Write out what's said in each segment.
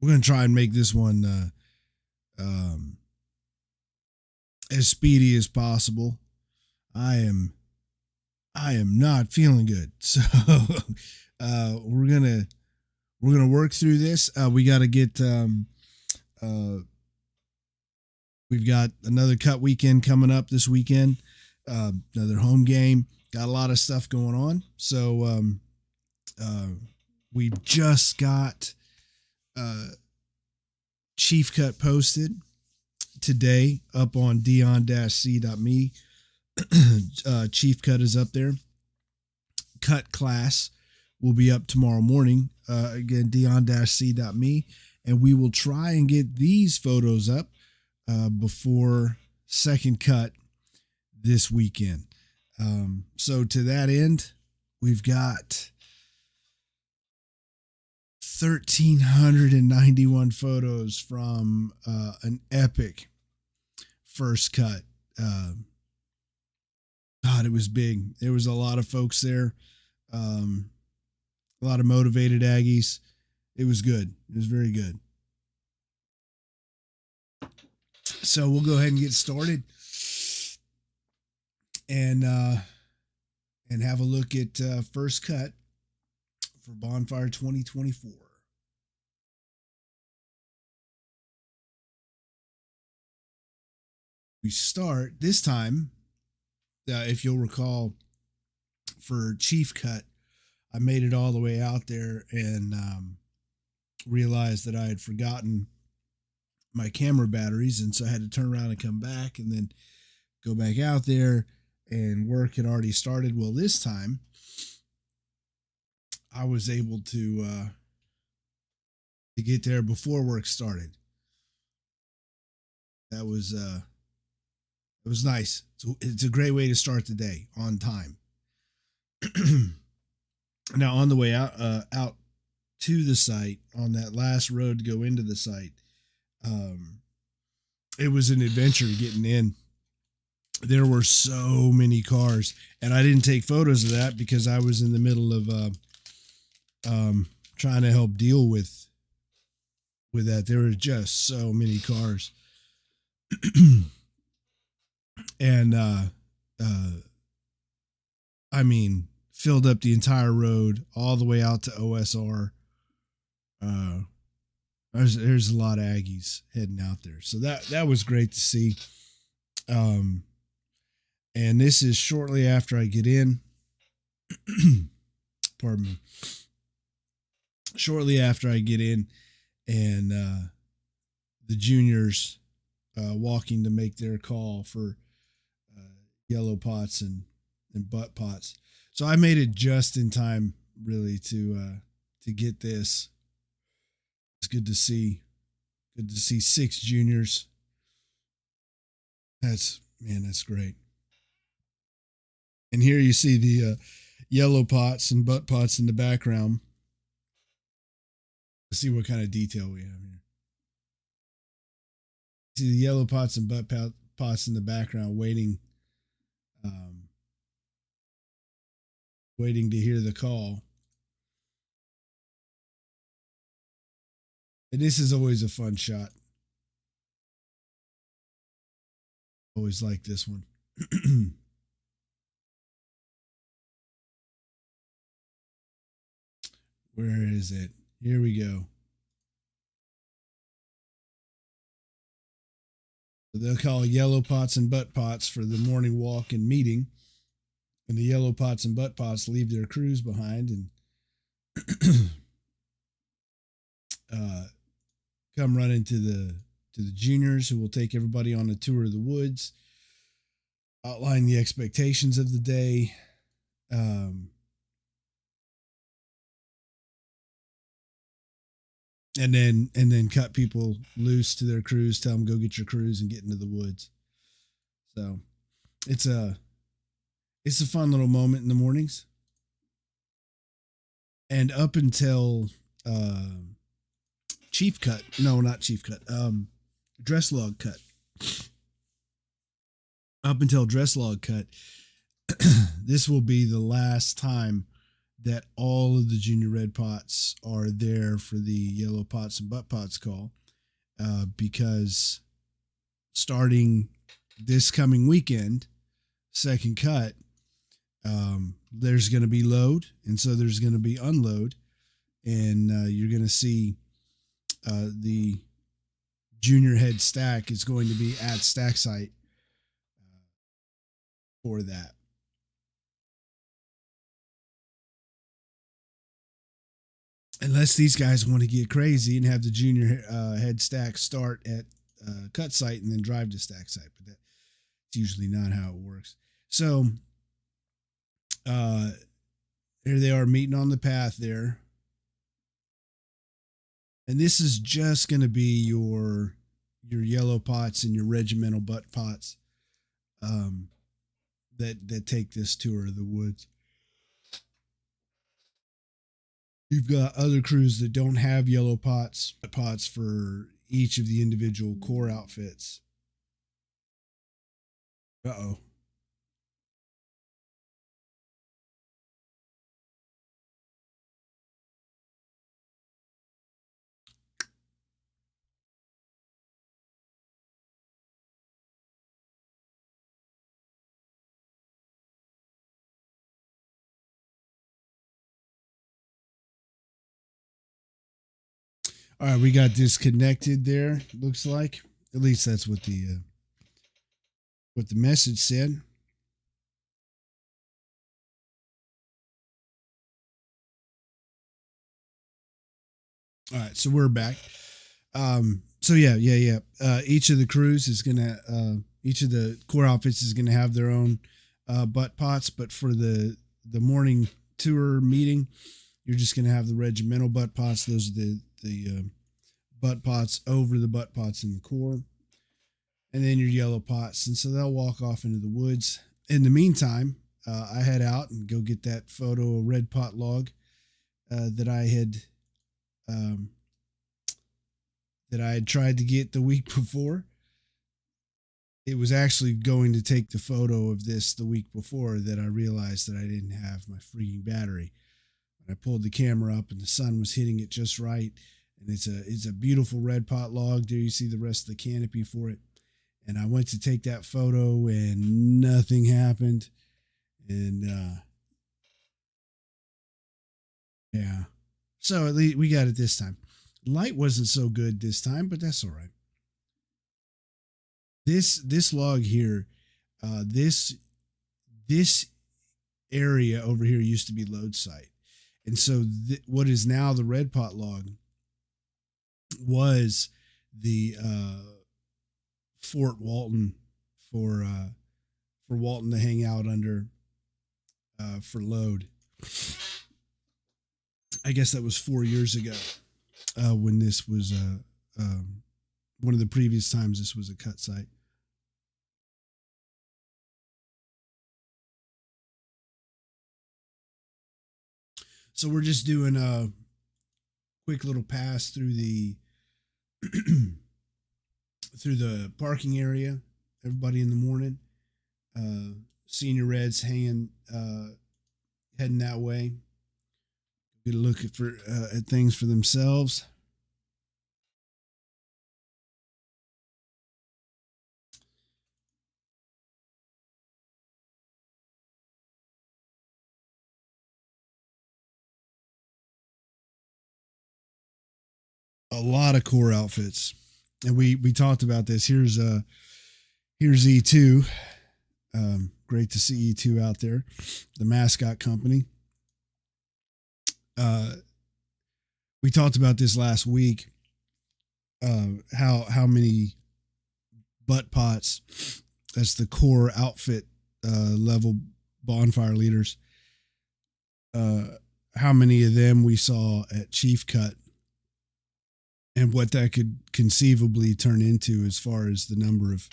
we're gonna try and make this one as speedy as possible. I am not feeling good, so we're gonna work through this. We got to get we've got another cut weekend coming up this weekend. Another home game. Got a lot of stuff going on. So we've just got Chief Cut posted today up on dion-c.me. Chief Cut is up there. Cut class will be up tomorrow morning. Again, dion-c.me. And we will try and get these photos up before second cut this weekend. So to that end, we've got 1,391 photos from an epic first cut. God, it was big. There was a lot of folks there. A lot of motivated Aggies. It was good. It was very good. So we'll go ahead and get started and have a look at first cut for Bonfire 2024. We start this time, if you'll recall, for Chief Cut, I made it all the way out there and realized that I had forgotten my camera batteries, and so I had to turn around and come back and then go back out there, and work had already started. Well, this time I was able to get there before work started. That was it was nice. It's a great way to start the day on time. Now, on the way out to the site, on that last road to go into the site, it was an adventure getting in. There were so many cars, and I didn't take photos of that because I was in the middle of trying to help deal with that. There were just so many cars. And I mean, filled up the entire road all the way out to OSR. There's a lot of Aggies heading out there, so that was great to see. And this is shortly after I get in. Pardon me. Shortly after I get in, and the juniors walking to make their call for yellow pots and butt pots. So I made it just in time, really, to get this. It's good to see. Good to see 6 juniors. That's great. And here you see the yellow pots and butt pots in the background. Let's see what kind of detail we have here. See the yellow pots and butt pots in the background waiting to hear the call. And this is always a fun shot. Always like this one. Where is it? Here we go. They'll call yellow pots and butt pots for the morning walk and meeting. And the yellow pots and butt pots leave their crews behind and come running to the juniors, who will take everybody on a tour of the woods, outline the expectations of the day, and then cut people loose to their crews, tell them go get your crews and get into the woods. So it's a fun little moment in the mornings. And up until Chief Cut, no, not Chief Cut, Dress Log Cut. Up until Dress Log Cut, this will be the last time that all of the junior red pots are there for the yellow pots and butt pots call, because starting this coming weekend, second cut, there's going to be load, and so there's going to be unload, and you're going to see the junior head stack is going to be at stack site for that. Unless these guys want to get crazy and have the junior head stack start at cut site and then drive to stack site, but that's usually not how it works. So here they are meeting on the path there. And this is just going to be your yellow pots and your regimental butt pots that take this tour of the woods. You've got other crews that don't have yellow pots for each of the individual core outfits. Uh-oh. All right, we got disconnected there. Looks like, at least that's what the message said. All right, so we're back. So yeah. Each of the crews is gonna, each of the core outfits is gonna have their own butt pots, but for the morning tour meeting, you're just gonna have the regimental butt pots. Those are the butt pots over the butt pots in the core, and then your yellow pots. And so they'll walk off into the woods. In the meantime, I head out and go get that photo of red pot log that I had tried to get the week before. It was actually going to take the photo of this the week before that I realized that I didn't have my freaking battery. I pulled the camera up and the sun was hitting it just right. And it's a beautiful red pot log. There you see the rest of the canopy for it. And I went to take that photo and nothing happened. And yeah. So at least we got it this time. Light wasn't so good this time, but that's all right. This log here, this area over here used to be load site. And so what is now the red pot log was the Fort Walton for Walton to hang out under for load. I guess that was 4 years ago when this was one of the previous times this was a cut site. So we're just doing a quick little pass through the through the parking area. Everybody in the morning, senior reds heading that way. Get a look at things for themselves. A lot of core outfits, and we talked about this. Here's E2. Great to see E2 out there, the mascot company. We talked about this last week. How many butt pots? That's the core outfit level bonfire leaders. How many of them we saw at Chief Cut, and what that could conceivably turn into as far as the number of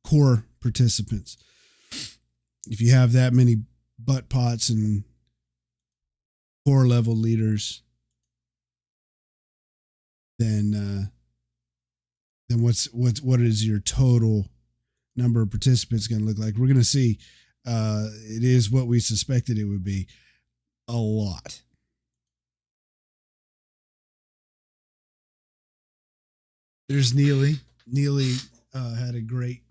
core participants. If you have that many butt pots and core level leaders, then what is your total number of participants going to look like. We're going to see. It is what we suspected it would be. A lot. There's Neely. Neely had a great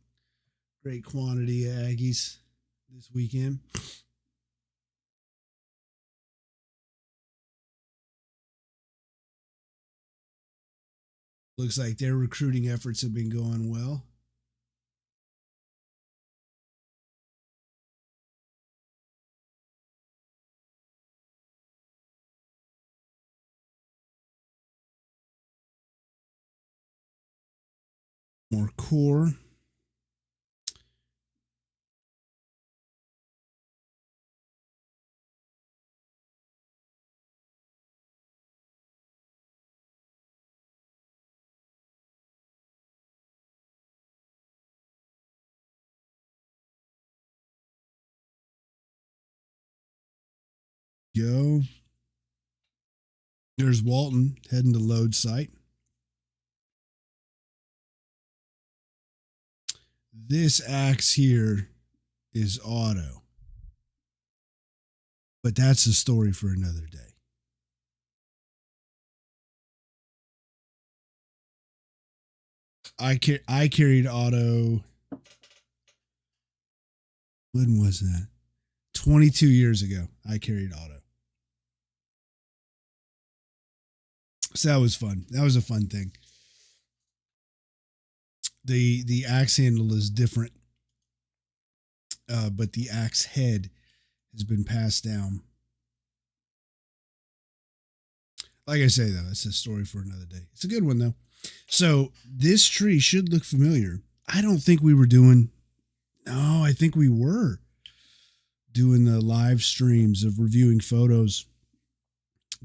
quantity of Aggies this weekend. Looks like their recruiting efforts have been going well. More core. Go. There's Walton heading to load site. This axe here is auto. But that's a story for another day. I carried auto. When was that? 22 years ago, I carried auto. So that was fun. That was a fun thing. The axe handle is different, but the axe head has been passed down. Like I say, though, it's a story for another day. It's a good one, though. So this tree should look familiar. I don't think we were doing. No, I think we were doing the live streams of reviewing photos.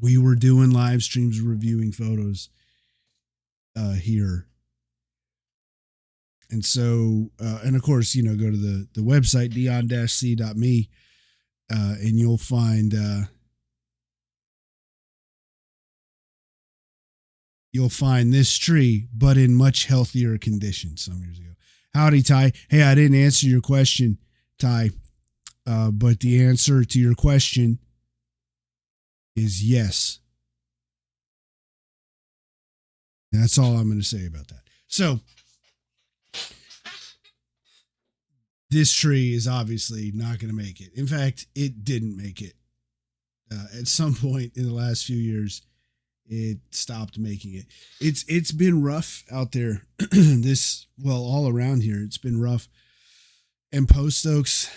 We were doing live streams of reviewing photos here. And so, and of course, go to the website, dion-c.me, and you'll find this tree, but in much healthier condition some years ago. Howdy, Ty. Hey, I didn't answer your question, Ty, but the answer to your question is yes. That's all I'm going to say about that. So, this tree is obviously not going to make it. In fact, it didn't make it. At some point in the last few years, it stopped making it. It's been rough out there. All around here, it's been rough. And post oaks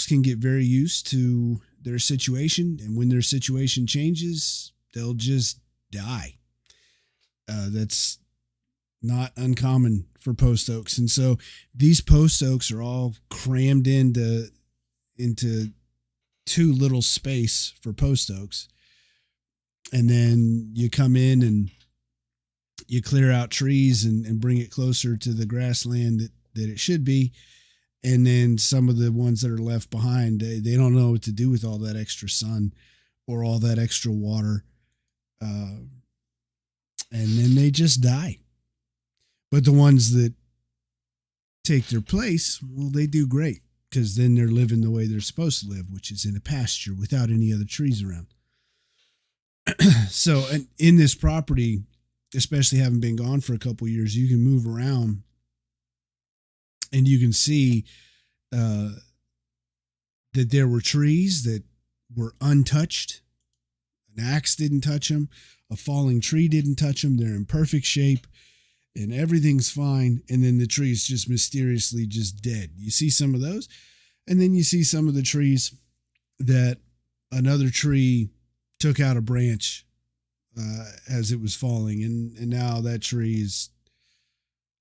can get very used to their situation, and when their situation changes, they'll just die. That's not uncommon for post oaks. And so these post oaks are all crammed into too little space for post oaks. And then you come in and you clear out trees and bring it closer to the grassland that it should be. And then some of the ones that are left behind, they don't know what to do with all that extra sun or all that extra water. And then they just die. But the ones that take their place, well, they do great, because then they're living the way they're supposed to live, which is in a pasture without any other trees around. So, and in this property, especially having been gone for a couple of years, you can move around and you can see that there were trees that were untouched. An axe didn't touch them. A falling tree didn't touch them. They're in perfect shape. And everything's fine, and then the tree's just mysteriously just dead. You see some of those, and then you see some of the trees that another tree took out a branch as it was falling, and now that tree has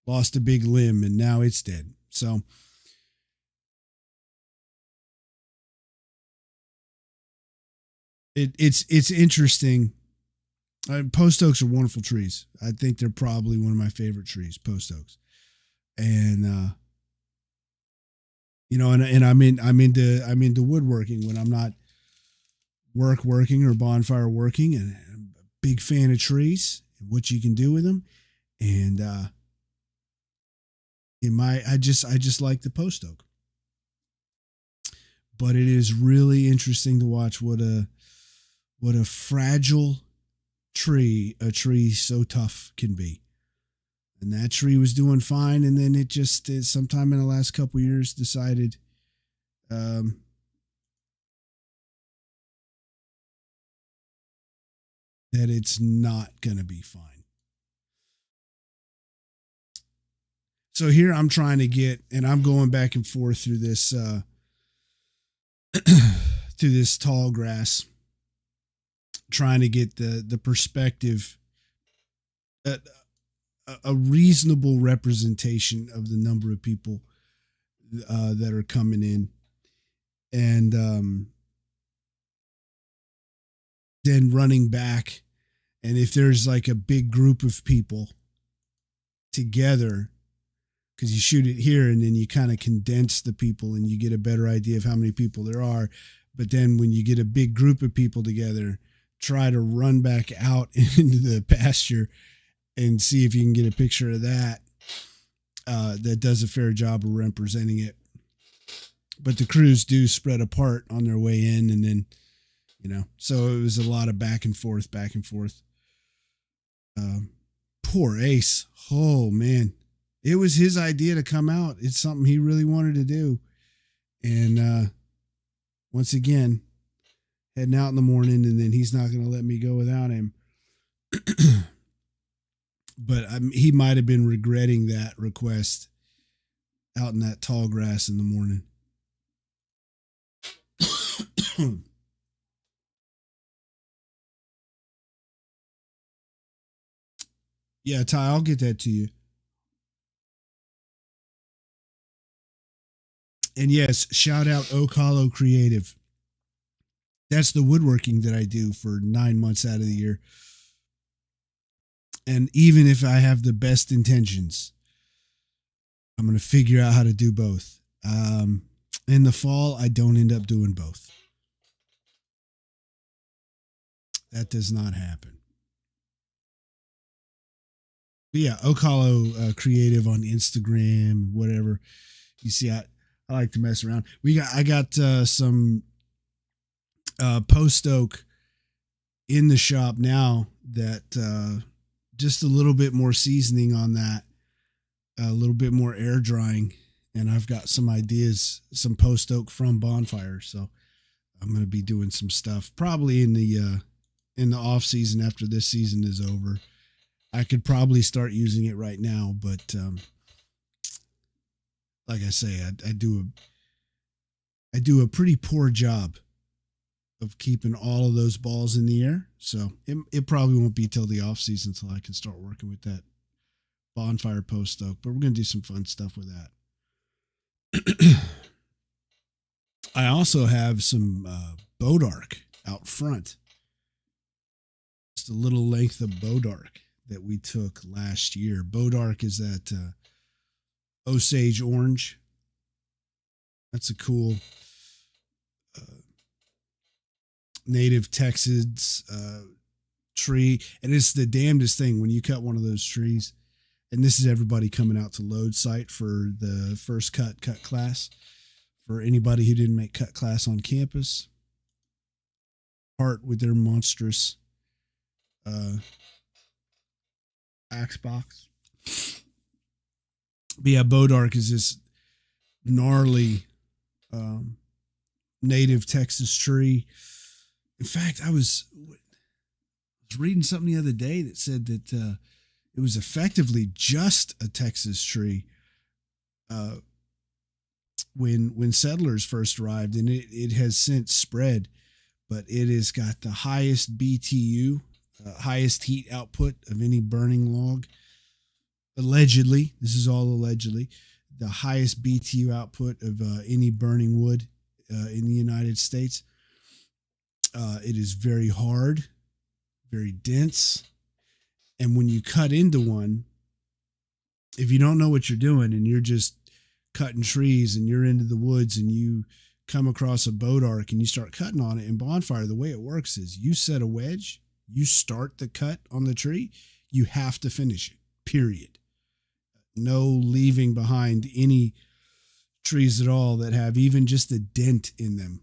lost a big limb, and now it's dead. So it's interesting. Post oaks are wonderful trees. I think they're probably one of my favorite trees, post oaks. And and I'm into woodworking when I'm not working or bonfire working, and I'm a big fan of trees and what you can do with them. And I just like the post oak. But it is really interesting to watch what a fragile a tree so tough can be. And that tree was doing fine, and then it just sometime in the last couple years decided um, that it's not going to be fine. So here I'm trying to get, and I'm going back and forth through this through this tall grass, trying to get the perspective, a reasonable representation of the number of people that are coming in, and then running back, and if there's like a big group of people together, because you shoot it here and then you kind of condense the people and you get a better idea of how many people there are. But then when you get a big group of people together, try to run back out into the pasture and see if you can get a picture of that. That does a fair job of representing it. But the crews do spread apart on their way in, and then, so it was a lot of back and forth, back and forth. Poor Ace. Oh, man. It was his idea to come out. It's something he really wanted to do. And once again, heading out in the morning, and then he's not going to let me go without him. But he might have been regretting that request out in that tall grass in the morning. Yeah, Ty, I'll get that to you. And yes, shout out Oak Hollow Creative. That's the woodworking that I do for 9 months out of the year. And even if I have the best intentions, I'm going to figure out how to do both. In the fall, I don't end up doing both. That does not happen. But yeah, Oak Hollow Creative on Instagram, whatever. You see, I like to mess around. I got some post oak in the shop now that just a little bit more seasoning on that, a little bit more air drying, and I've got some ideas, some post oak from Bonfire. So I'm going to be doing some stuff probably in the off season after this season is over. I could probably start using it right now, but like I say, I do a pretty poor job of keeping all of those balls in the air. So it probably won't be till the off season till I can start working with that Bonfire post oak. But we're gonna do some fun stuff with that. I also have some Bodark out front. Just a little length of Bodark that we took last year. Bodark is that Osage orange. That's a cool native Texas tree. And it's the damnedest thing when you cut one of those trees. And this is everybody coming out to load site for the first cut class. For anybody who didn't make cut class on campus. Part with their monstrous axe box. But yeah, Bodark is this gnarly native Texas tree. In fact, I was reading something the other day that said that it was effectively just a Texas tree when settlers first arrived, and it has since spread, but it has got the highest BTU, highest heat output of any burning log. Allegedly, this is all allegedly, the highest BTU output of any burning wood in the United States. It is very hard, very dense. And when you cut into one, if you don't know what you're doing and you're just cutting trees and you're into the woods and you come across a Bodark and you start cutting on it in Bonfire, the way it works is you set a wedge, you start the cut on the tree, you have to finish it, period. no leaving behind any trees at all that have even just a dent in them.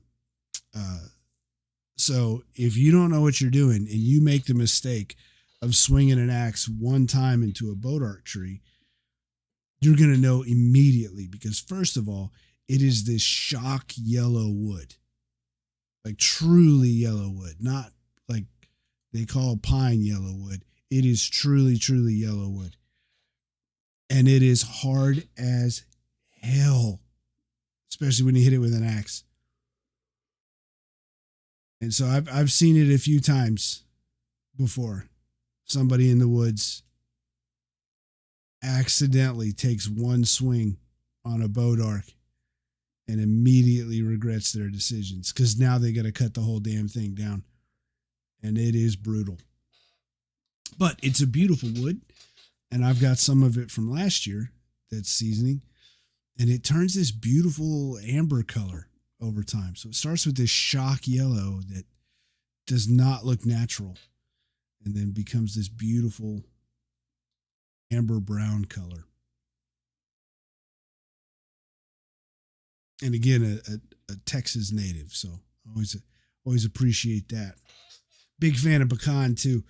So if you don't know what you're doing and you make the mistake of swinging an axe one time into a bodark tree, you're going to know immediately, because first of all, it is this shock yellow wood, like truly yellow wood, not like they call pine yellow wood. It is truly, truly yellow wood. And it is hard as hell, especially when you hit it with an axe. And so I've seen it a few times before. Somebody in the woods accidentally takes one swing on a bodark and immediately regrets their decisions, because now they got to cut the whole damn thing down. And it is brutal. But it's a beautiful wood. And I've got some of it from last year that's seasoning. And it turns this beautiful amber color over time. So it starts with this shock yellow that does not look natural, and then becomes this beautiful amber brown color. And again, a Texas native, so always appreciate that. Big fan of pecan too.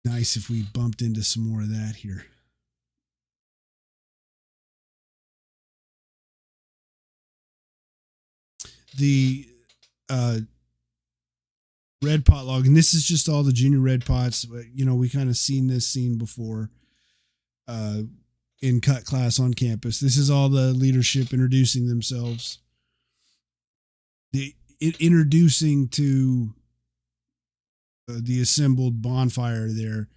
Nice if we bumped into some more of that here. The red pot log, and this is just all the junior red pots. You know, we kind of seen this scene before in cut class on campus. This is all the leadership introducing themselves. Introducing to the assembled bonfire there.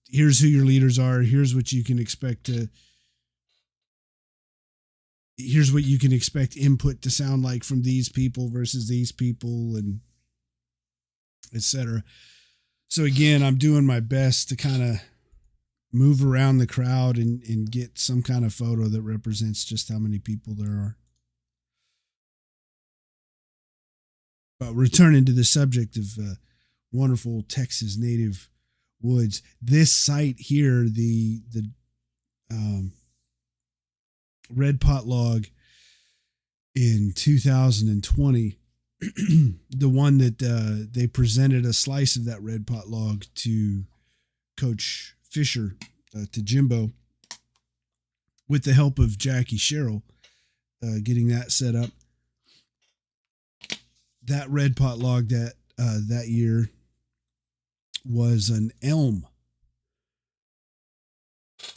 Here's who your leaders are. Here's what you can expect input to sound like from these people versus these people, and etc. So again, I'm doing my best to kind of move around the crowd and get some kind of photo that represents just how many people there are. But returning to the subject of wonderful Texas native woods, this site here, the red pot log in 2020, the one that they presented a slice of that red pot log to Coach Fisher, to Jimbo, with the help of Jackie Sherrill, getting that set up. That red pot log that year was an elm,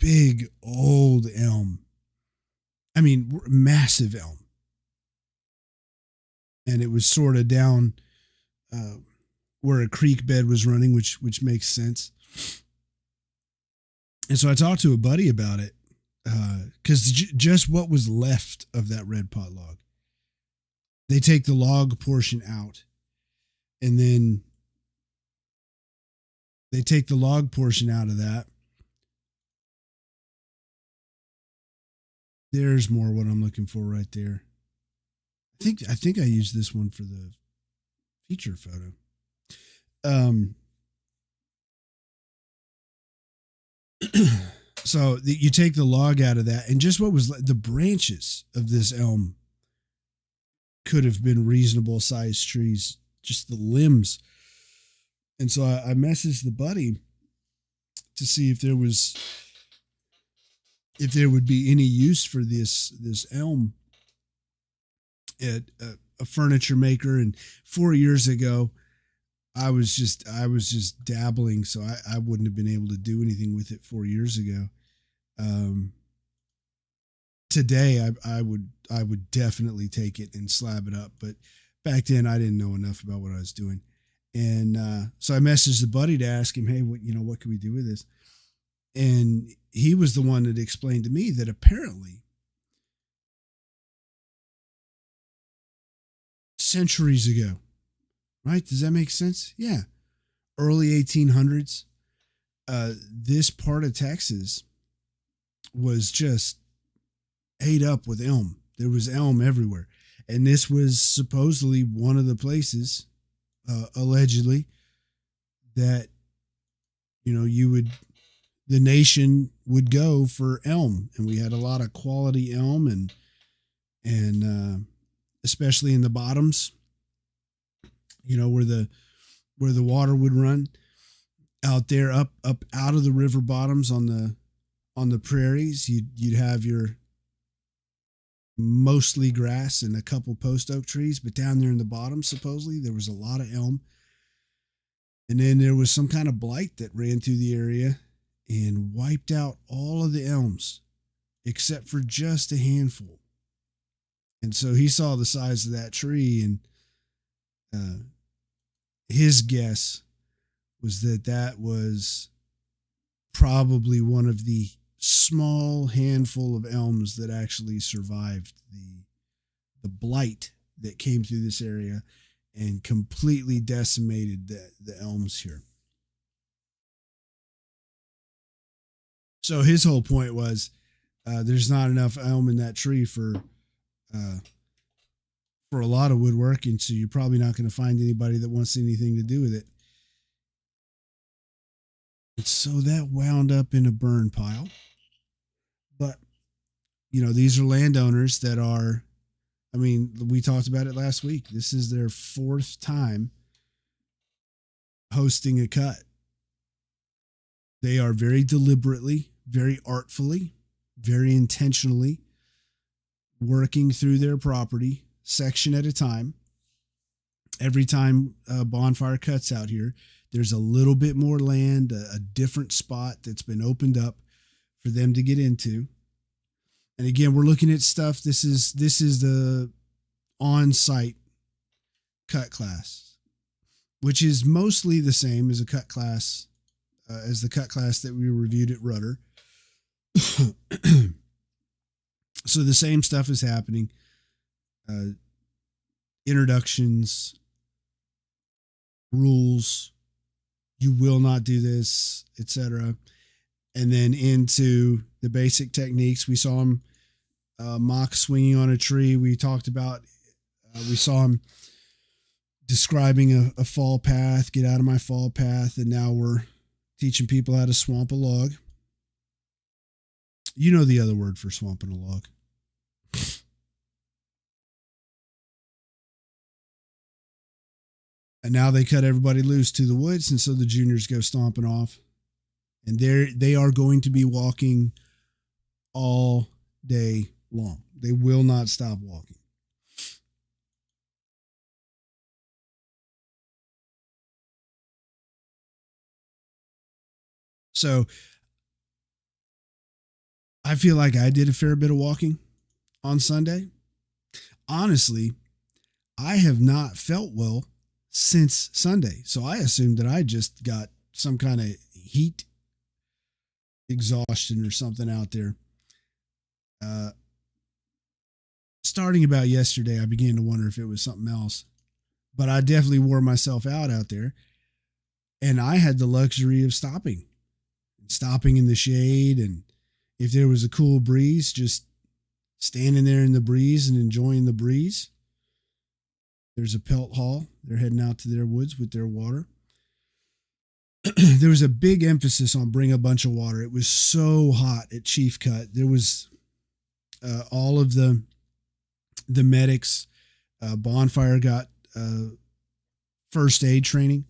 big old elm. I mean, massive elm. And it was sort of down where a creek bed was running, which makes sense. And so I talked to a buddy about it, because just what was left of that red pot log. They take the log portion out, and then they take the log portion out of that. There's more what I'm looking for right there. I think I used this one for the feature photo. So you take the log out of that, and just what was the branches of this elm could have been reasonable sized trees, just the limbs. And so I messaged the buddy to see if there would be any use for this elm at a furniture maker. And 4 years ago, I was just dabbling, so I wouldn't have been able to do anything with it 4 years ago. Today I would definitely take it and slab it up, but back then I didn't know enough about what I was doing. And so I messaged the buddy to ask him, hey, what can we do with this? And he was the one that explained to me that apparently centuries ago, right? Does that make sense? Yeah. Early 1800s, this part of Texas was just ate up with elm. There was elm everywhere. And this was supposedly one of the places, allegedly, that the nation would go for elm, and we had a lot of quality elm, and especially in the bottoms, where the water would run out there, up out of the river bottoms on the prairies. You'd have your mostly grass and a couple post oak trees, but down there in the bottom, supposedly there was a lot of elm. And then there was some kind of blight that ran through the area and wiped out all of the elms except for just a handful. And so he saw the size of that tree, and his guess was that was probably one of the small handful of elms that actually survived the blight that came through this area and completely decimated the elms here. So his whole point was, there's not enough elm in that tree for a lot of woodwork, and so you're probably not going to find anybody that wants anything to do with it. And so that wound up in a burn pile. But, these are landowners that are, we talked about it last week. This is their fourth time hosting a cut. They are very deliberately, very artfully, very intentionally working through their property section at a time. Every time Bonfire cuts out here, there's a little bit more land, a different spot that's been opened up for them to get into. And again, we're looking at stuff. This is the on-site cut class, which is mostly the same as a cut class, as the cut class that we reviewed at Rudder. So the same stuff is happening. Introductions, rules, you will not do this, etc. And then into the basic techniques. We saw him mock swinging on a tree. We talked about, we saw him describing a fall path, get out of my fall path. And now we're teaching people how to swamp a log. You know the other word for swamping a log. And now they cut everybody loose to the woods, and so the juniors go stomping off. And they are going to be walking all day long. They will not stop walking. So I feel like I did a fair bit of walking on Sunday. Honestly, I have not felt well since Sunday. So I assumed that I just got some kind of heat exhaustion or something out there. Starting about yesterday, I began to wonder if it was something else. But I definitely wore myself out there. And I had the luxury of stopping in the shade. And if there was a cool breeze, just standing there in the breeze and enjoying the breeze. There's a pelt hall. They're heading out to their woods with their water. There was a big emphasis on bring a bunch of water. It was so hot at Chief Cut. There was all of the medics. Bonfire got first aid training,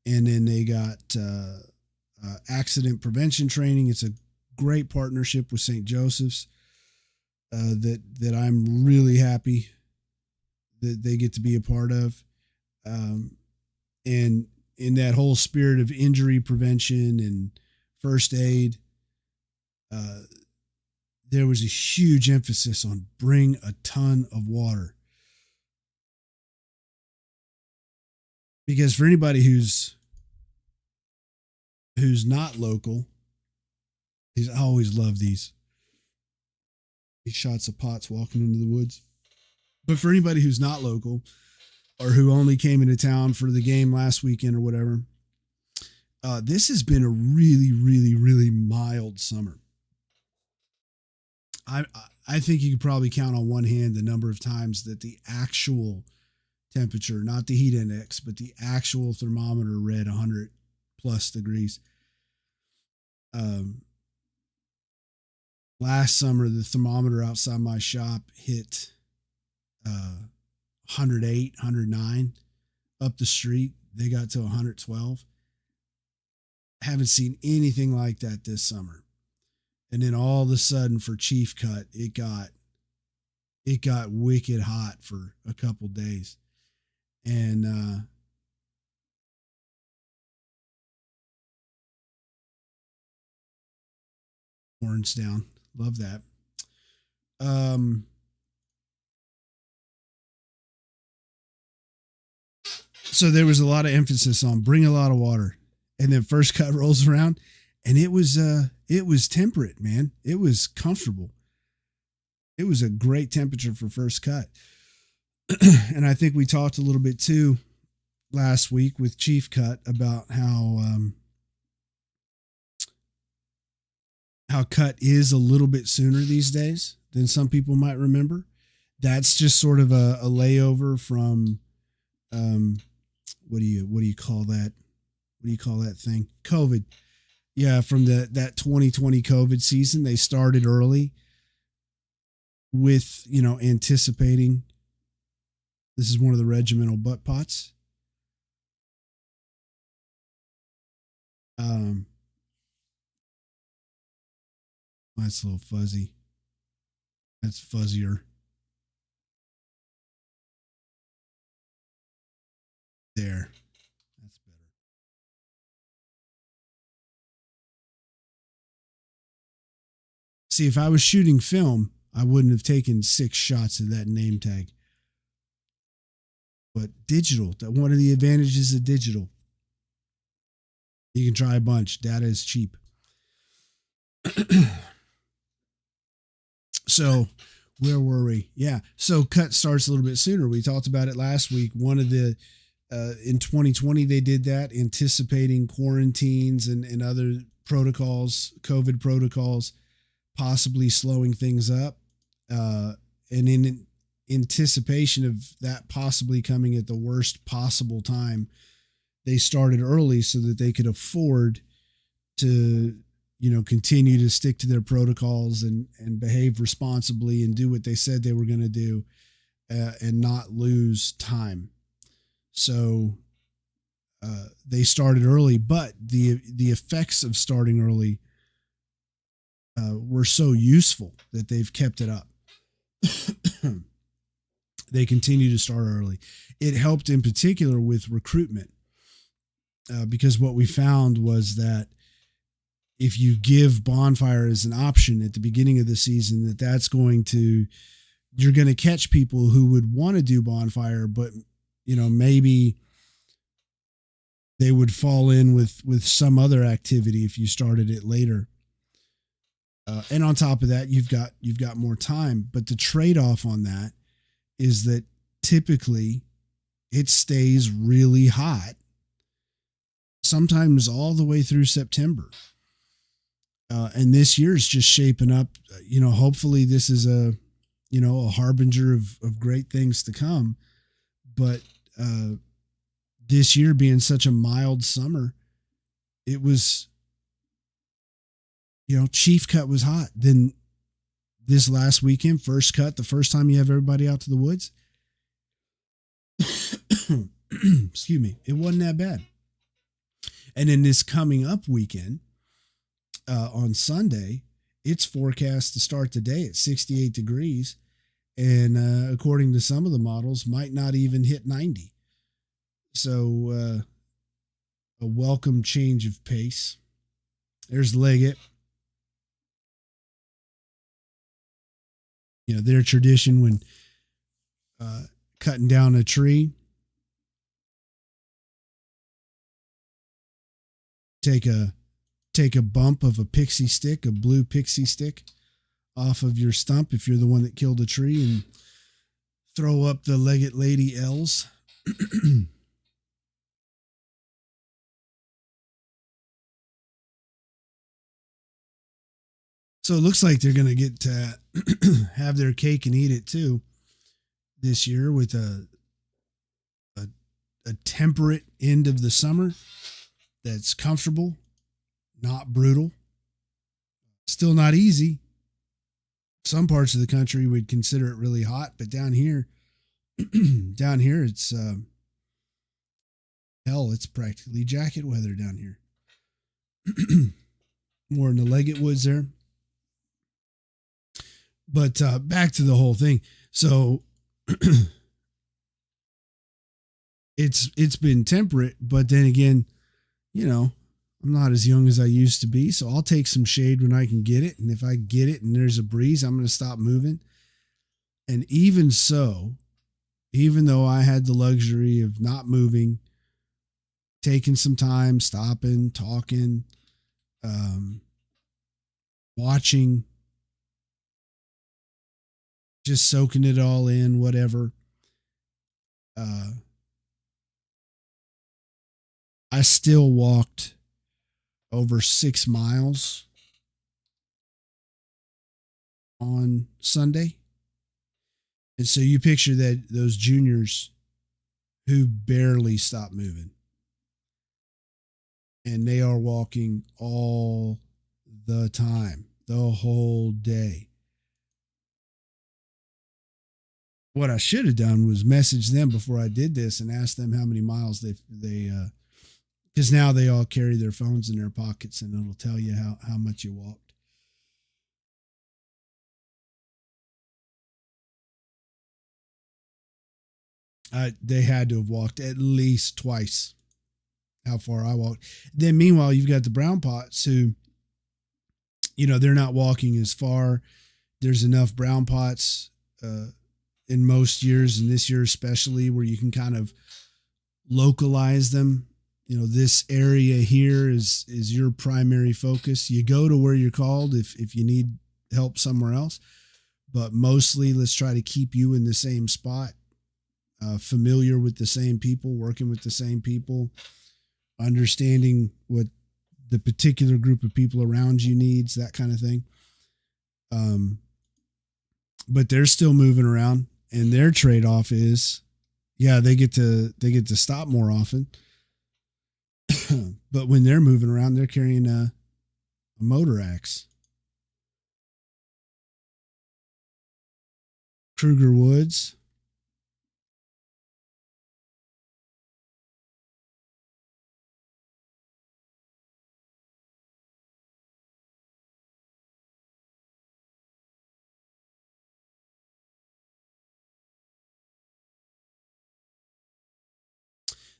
and then they got accident prevention training. It's a great partnership with St. Joseph's that I'm really happy that they get to be a part of. And in that whole spirit of injury prevention and first aid, there was a huge emphasis on bring a ton of water. Because for anybody who's not local, I always love these shots of pots walking into the woods. But for anybody who's not local or who only came into town for the game last weekend or whatever, this has been a really, really, really mild summer. I think you could probably count on one hand the number of times that the actual temperature, not the heat index, but the actual thermometer read 100 plus degrees. Um, Last summer, the thermometer outside my shop hit 108, 109. Up the street, they got to 112. Haven't seen anything like that this summer. And then all of a sudden for Chief Cut, it got wicked hot for a couple days. And horns down. Love that. So there was a lot of emphasis on bring a lot of water. And then first cut rolls around and it was temperate, man. It was comfortable. It was a great temperature for first cut. And I think we talked a little bit too last week with Chief Cut about how cut is a little bit sooner these days than some people might remember. That's just sort of a layover from what do you call that? What do you call that thing? COVID. Yeah, from that 2020 COVID season, they started early with, anticipating this is one of the regimental butt pots. That's a little fuzzy. That's fuzzier. There. That's better. See, if I was shooting film, I wouldn't have taken 6 shots of that name tag. But digital, that one of the advantages of digital. You can try a bunch. Data is cheap. So where were we? Yeah. So cut starts a little bit sooner. We talked about it last week. One of the, in 2020, they did that, anticipating quarantines and other protocols, COVID protocols, possibly slowing things up. And in anticipation of that possibly coming at the worst possible time, they started early so that they could afford to, continue to stick to their protocols and behave responsibly and do what they said they were going to do, and not lose time. So they started early, but the effects of starting early were so useful that they've kept it up. They continue to start early. It helped in particular with recruitment, because what we found was that if you give Bonfire as an option at the beginning of the season, you're going to catch people who would want to do Bonfire, but maybe they would fall in with some other activity if you started it later. And on top of that, you've got more time. But the trade-off on that is that typically it stays really hot, sometimes all the way through September. And this year is just shaping up. Hopefully this is a harbinger of great things to come. But this year being such a mild summer, it was, Chief Cut was hot. Then this last weekend, first cut, the first time you have everybody out to the woods, excuse me, it wasn't that bad. And then this coming up weekend, on Sunday, it's forecast to start the day at 68 degrees. And according to some of the models, might not even hit 90. So a welcome change of pace. There's Leggett. Their tradition when cutting down a tree, take a bump of a pixie stick, a blue pixie stick, off of your stump if you're the one that killed a tree, and throw up the Leggett Lady L's. So it looks like they're going to get to have their cake and eat it too this year with a temperate end of the summer that's comfortable, not brutal. Still not easy. Some parts of the country would consider it really hot, but down here, it's hell. It's practically jacket weather down here. More in the Leggett Woods there. But back to the whole thing. So it's been temperate, but then again, I'm not as young as I used to be, so I'll take some shade when I can get it. And if I get it and there's a breeze, I'm going to stop moving. And even so, even though I had the luxury of not moving, taking some time, stopping, talking, watching, just soaking it all in, whatever. I still walked over 6 miles on Sunday. And so you picture that those juniors who barely stop moving, and they are walking all the time, the whole day. What I should have done was message them before I did this and ask them how many miles they because now they all carry their phones in their pockets and it'll tell you how much you walked. They had to have walked at least twice how far I walked. Then meanwhile, you've got the brown pots who, they're not walking as far. There's enough brown pots in most years, and this year especially, where you can kind of localize them. This area here is your primary focus. You go to where you're called if you need help somewhere else, but mostly let's try to keep you in the same spot, familiar with the same people, working with the same people, understanding what the particular group of people around you needs, that kind of thing. But they're still moving around, and their trade-off is, they get to stop more often. But when they're moving around, they're carrying a motor axe. Kruger Woods.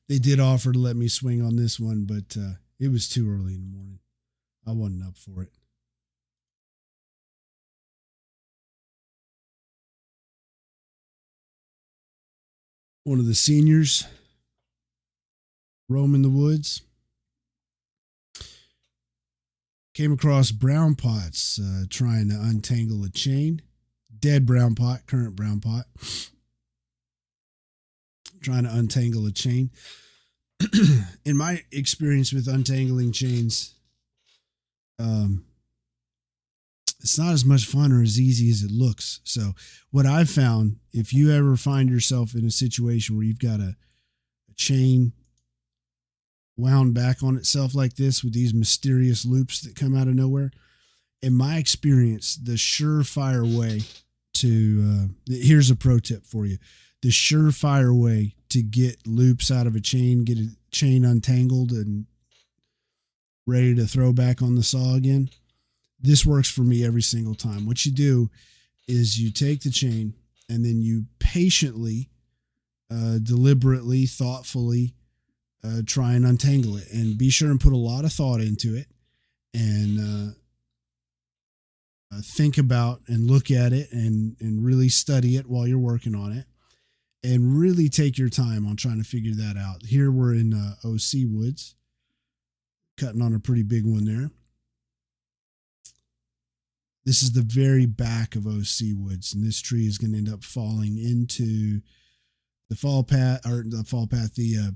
They did offer to let me swing on this one, but it was too early in the morning. I wasn't up for it. One of the seniors roaming the woods came across brown pots trying to untangle a chain. Dead brown pot, current brown pot. Trying to untangle a chain. In my experience with untangling chains, it's not as much fun or as easy as it looks. So what I've found, if you ever find yourself in a situation where you've got a chain wound back on itself like this with these mysterious loops that come out of nowhere, in my experience, the surefire way to, here's a pro tip for you. The surefire way to get loops out of a chain, get a chain untangled and ready to throw back on the saw again. This works for me every single time. What you do is you take the chain and then you patiently, deliberately, thoughtfully try and untangle it, and be sure and put a lot of thought into it, and think about and look at it and really study it while you're working on it, and really take your time on trying to figure that out. Here we're in OC Woods, cutting on a pretty big one there. This is the very back of OC Woods, and this tree is going to end up falling into the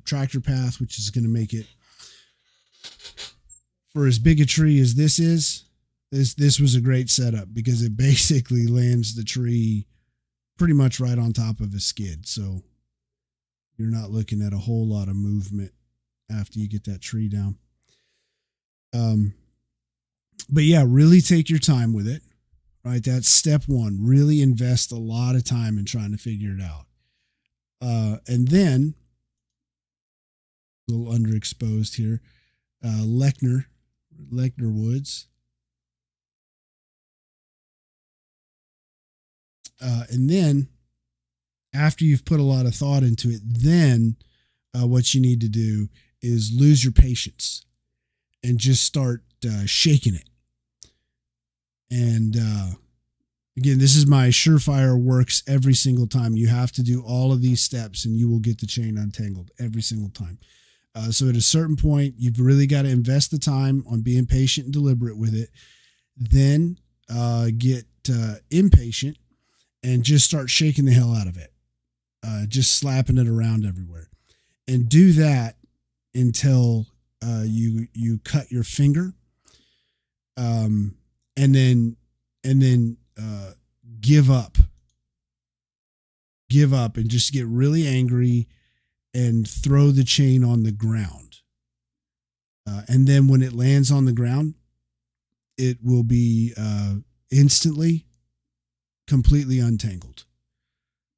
tractor path, which is going to make it, for as big a tree as this is, this was a great setup because it basically lands the tree pretty much right on top of a skid. So you're not looking at a whole lot of movement after you get that tree down. But yeah, really take your time with it. Right, that's step one. Really invest a lot of time in trying to figure it out. And then a little underexposed here. Lechner Woods. And then after you've put a lot of thought into it, then what you need to do is lose your patience and just start shaking it. And again, this is my surefire works every single time. You have to do all of these steps and you will get the chain untangled every single time. So at a certain point, you've really got to invest the time on being patient and deliberate with it. Then get impatient and just start shaking the hell out of it. Just slapping it around everywhere. And do that until you cut your finger. And then give up. Give up and just get really angry and throw the chain on the ground. And then when it lands on the ground, it will be instantly completely untangled.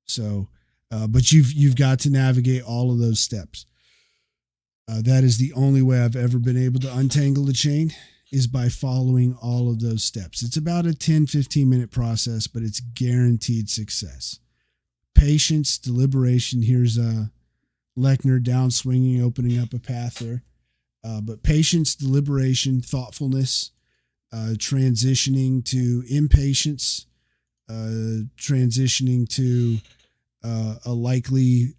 So, but you've got to navigate all of those steps. That is the only way I've ever been able to untangle the chain, is by following all of those steps. It's about a 10-15 minute process, but it's guaranteed success. Patience, deliberation. Here's Lechner down swinging, opening up a path there. But patience, deliberation, thoughtfulness, transitioning to impatience, transitioning to a likely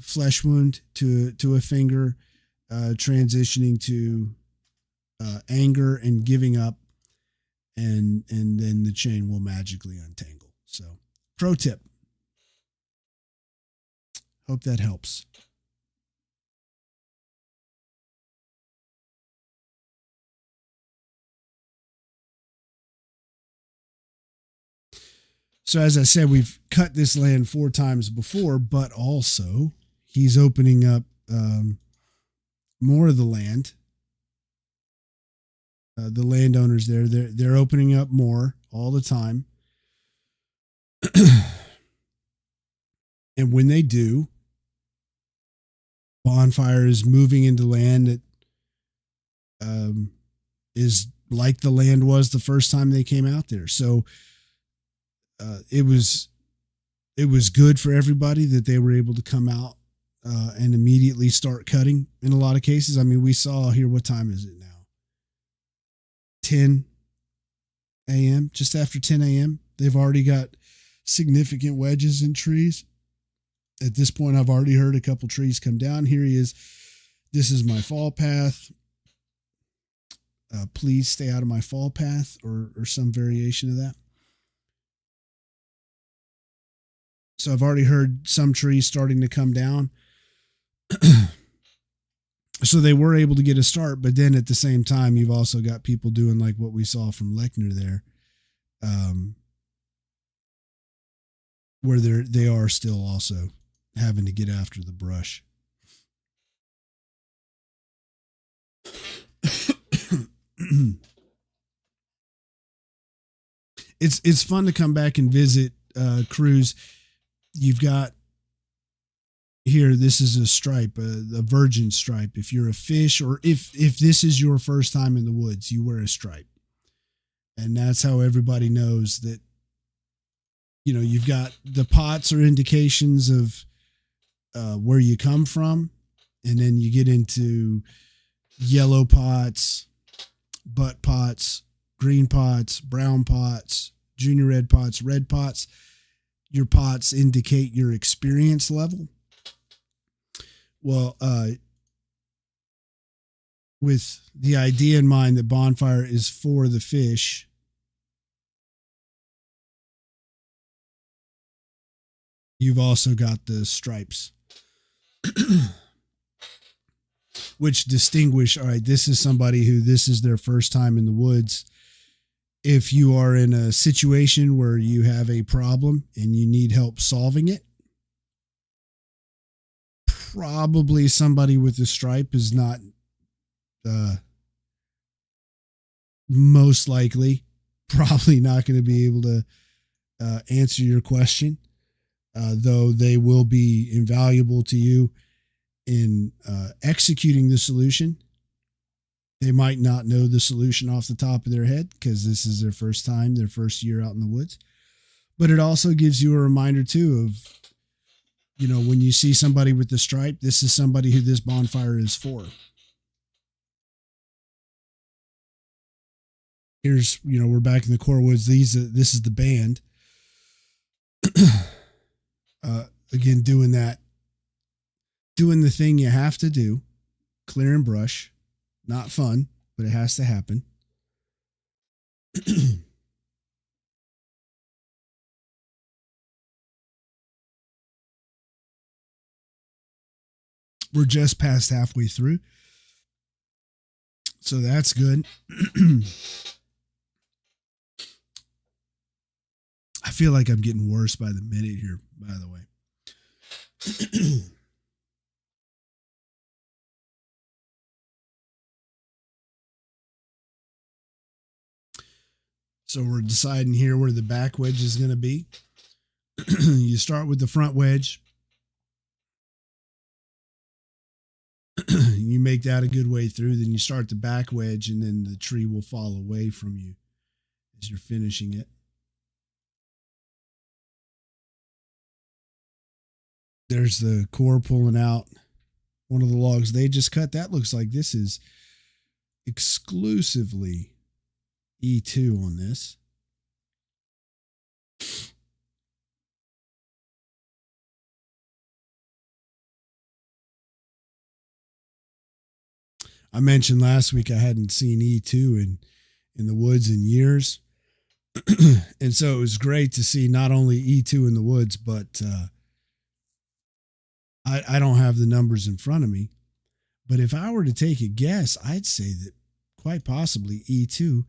flesh wound to a finger, transitioning to anger and giving up, and then the chain will magically untangle. So, pro tip. Hope that helps. So as I said, we've cut this land 4 times before, but also he's opening up more of the land. The landowners there, they're opening up more all the time. And when they do, Bonfire is moving into land that is like the land was the first time they came out there. So it was good for everybody that they were able to come out and immediately start cutting in a lot of cases. I mean, we saw here, what time is it now? 10 a.m., just after 10 a.m. They've already got significant wedges in trees. At this point, I've already heard a couple trees come down. Here he is. This is my fall path. Please stay out of my fall path, or some variation of that. So I've already heard some trees starting to come down. So they were able to get a start, but then at the same time, you've also got people doing like what we saw from Lechner there, where they are still also having to get after the brush. It's fun to come back and visit crews. You've got here, this is a stripe, a virgin stripe. If you're a fish, or if this is your first time in the woods, you wear a stripe. And that's how everybody knows that, you've got the pots are indications of where you come from. And then you get into yellow pots, butt pots, green pots, brown pots, junior red pots, red pots. Your pots indicate your experience level. Well, with the idea in mind that Bonfire is for the fish, you've also got the stripes, which distinguish, all right, this is somebody who this is their first time in the woods. If you are in a situation where you have a problem and you need help solving it, probably somebody with a stripe is not most likely probably not going to be able to answer your question, though they will be invaluable to you in executing the solution. They might not know the solution off the top of their head because this is their first time, their first year out in the woods. But it also gives you a reminder, too, of, when you see somebody with the stripe, this is somebody who this bonfire is for. Here's, we're back in the core woods. This is the band. Again, doing the thing you have to do, clear and brush. Not fun, but it has to happen. We're just past halfway through, so that's good. I feel like I'm getting worse by the minute here, by the way. So we're deciding here where the back wedge is going to be. You start with the front wedge. You make that a good way through. Then you start the back wedge, and then the tree will fall away from you as you're finishing it. There's the core pulling out one of the logs they just cut. That looks like this is exclusively E2 on this. I mentioned last week I hadn't seen E2 in the woods in years. And so it was great to see not only E2 in the woods, but I don't have the numbers in front of me. But if I were to take a guess, I'd say that quite possibly E2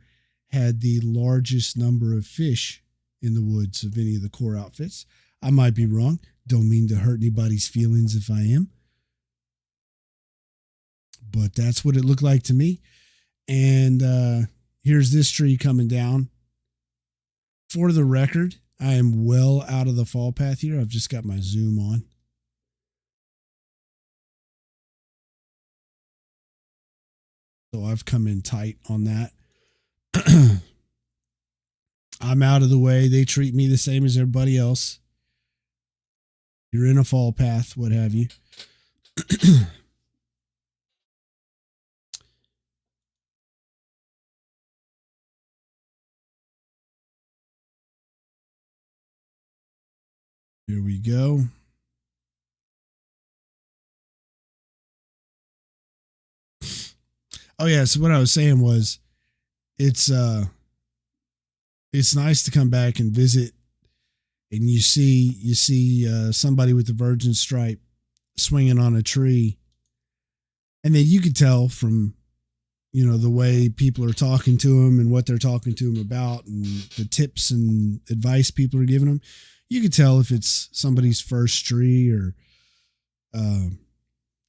had the largest number of fish in the woods of any of the core outfits. I might be wrong. Don't mean to hurt anybody's feelings if I am. But that's what it looked like to me. And here's this tree coming down. For the record, I am well out of the fall path here. I've just got my zoom on. So I've come in tight on that. I'm out of the way. They treat me the same as everybody else. You're in a fall path, what have you. Here we go. Oh yeah, so what I was saying was it's nice to come back and visit, and you see somebody with the virgin stripe swinging on a tree, and then you could tell from the way people are talking to him and what they're talking to him about, and the tips and advice people are giving him. You could tell if it's somebody's first tree or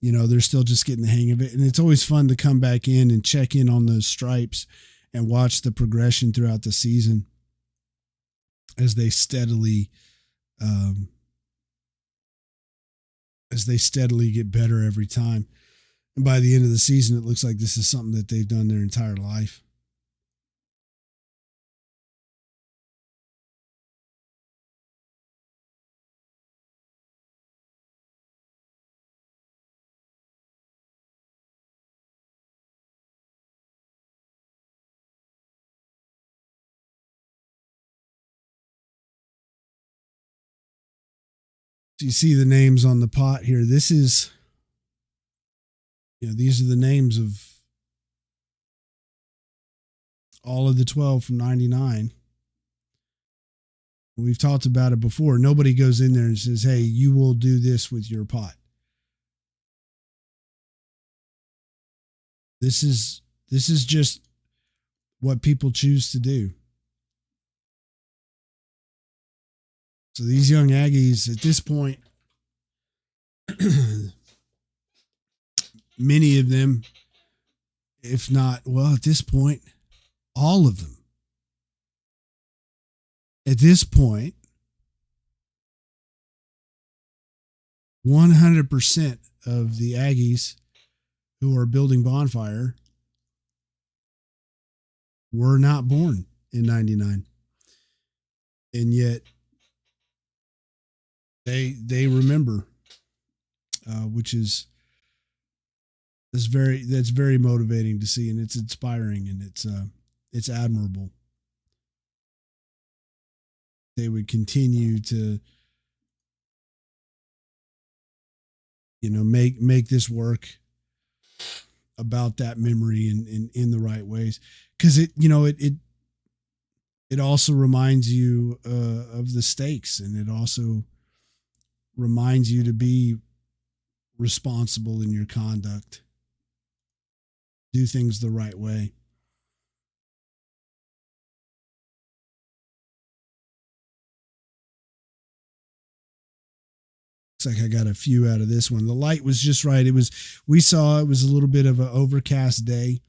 they're still just getting the hang of it. And it's always fun to come back in and check in on those stripes and watch the progression throughout the season as they steadily get better every time. And by the end of the season, it looks like this is something that they've done their entire life. So you see the names on the pot here. This is, these are the names of all of the 12 from 99. We've talked about it before. Nobody goes in there and says, hey, you will do this with your pot. This is just what people choose to do. So these young Aggies at this point, many of them, if not, well, at this point, all of them. At this point, 100% of the Aggies who are building Bonfire were not born in 99. And yet they remember, which is that's very motivating to see, and it's inspiring, and it's admirable. They would continue to, make this work about that memory in the right ways, because it also reminds you of the stakes, and it also reminds you to be responsible in your conduct, do things the right way. Looks like I got a few out of this one. The light was just right. We saw it was a little bit of an overcast day,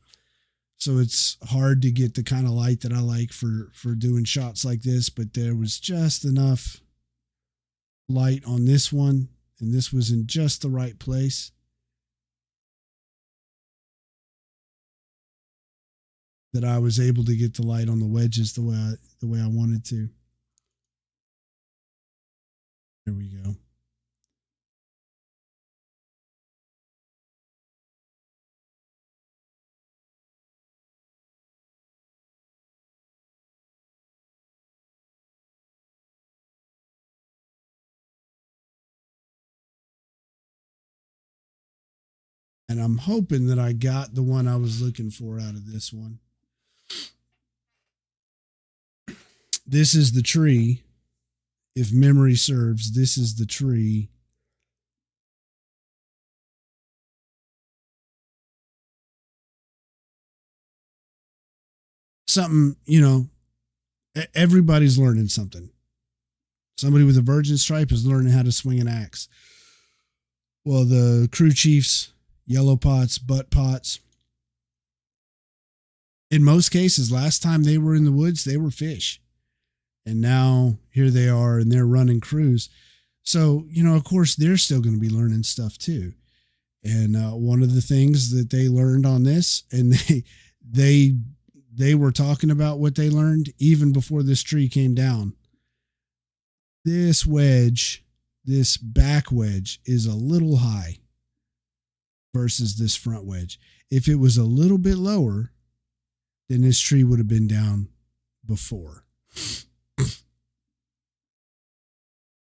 so it's hard to get the kind of light that I like for doing shots like this, but there was just enough light on this one, and this was in just the right place that I was able to get the light on the wedges the way I wanted to. There we go. And I'm hoping that I got the one I was looking for out of this one. This is the tree. If memory serves, this is the tree. Something, everybody's learning something. Somebody with a virgin stripe is learning how to swing an axe. Well, the crew chiefs, yellow pots, butt pots, in most cases, last time they were in the woods, they were fish. And now here they are, and they're running crews. So, of course, they're still going to be learning stuff too. And one of the things that they learned on this, and they were talking about what they learned even before this tree came down. This wedge, this back wedge, is a little high versus this front wedge. If it was a little bit lower, then this tree would have been down before.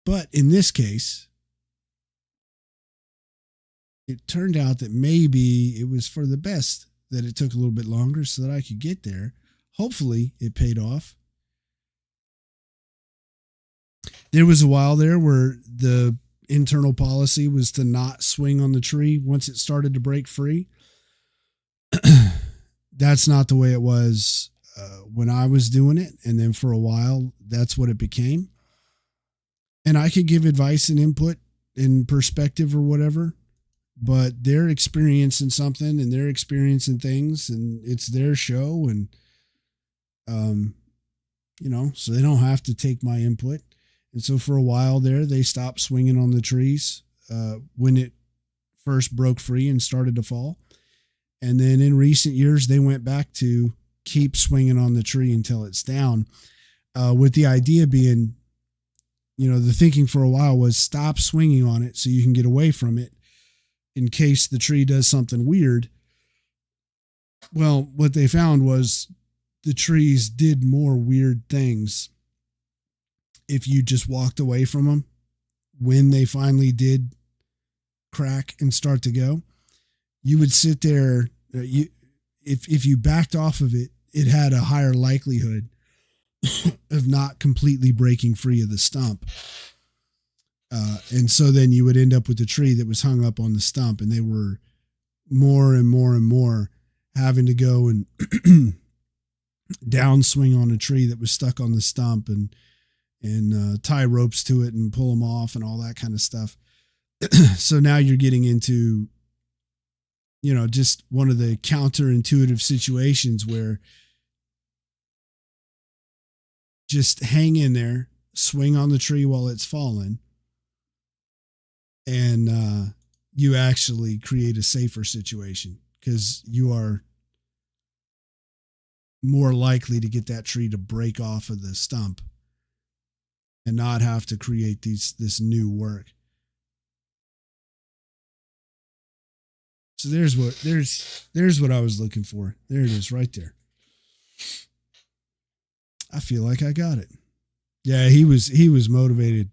But in this case, it turned out that maybe it was for the best that it took a little bit longer so that I could get there. Hopefully it paid off. There was a while there where the internal policy was to not swing on the tree once it started to break free. That's not the way it was when I was doing it. And then for a while, that's what it became. And I could give advice and input and perspective or whatever, but they're experiencing something and they're experiencing things, and it's their show. And, so they don't have to take my input. And so for a while there, they stopped swinging on the trees when it first broke free and started to fall. And then in recent years, they went back to keep swinging on the tree until it's down, with the idea being, the thinking for a while was stop swinging on it so you can get away from it in case the tree does something weird. Well, what they found was the trees did more weird things if you just walked away from them when they finally did crack and start to go. You would sit there. If you backed off of it, it had a higher likelihood of not completely breaking free of the stump. And so then you would end up with a tree that was hung up on the stump, and they were more and more and more having to go and downswing on a tree that was stuck on the stump and tie ropes to it and pull them off and all that kind of stuff. So now you're getting into, just one of the counterintuitive situations where just hang in there, swing on the tree while it's falling, and you actually create a safer situation because you are more likely to get that tree to break off of the stump and not have to create this new work. So there's what I was looking for. There it is right there. I feel like I got it. Yeah, he was motivated.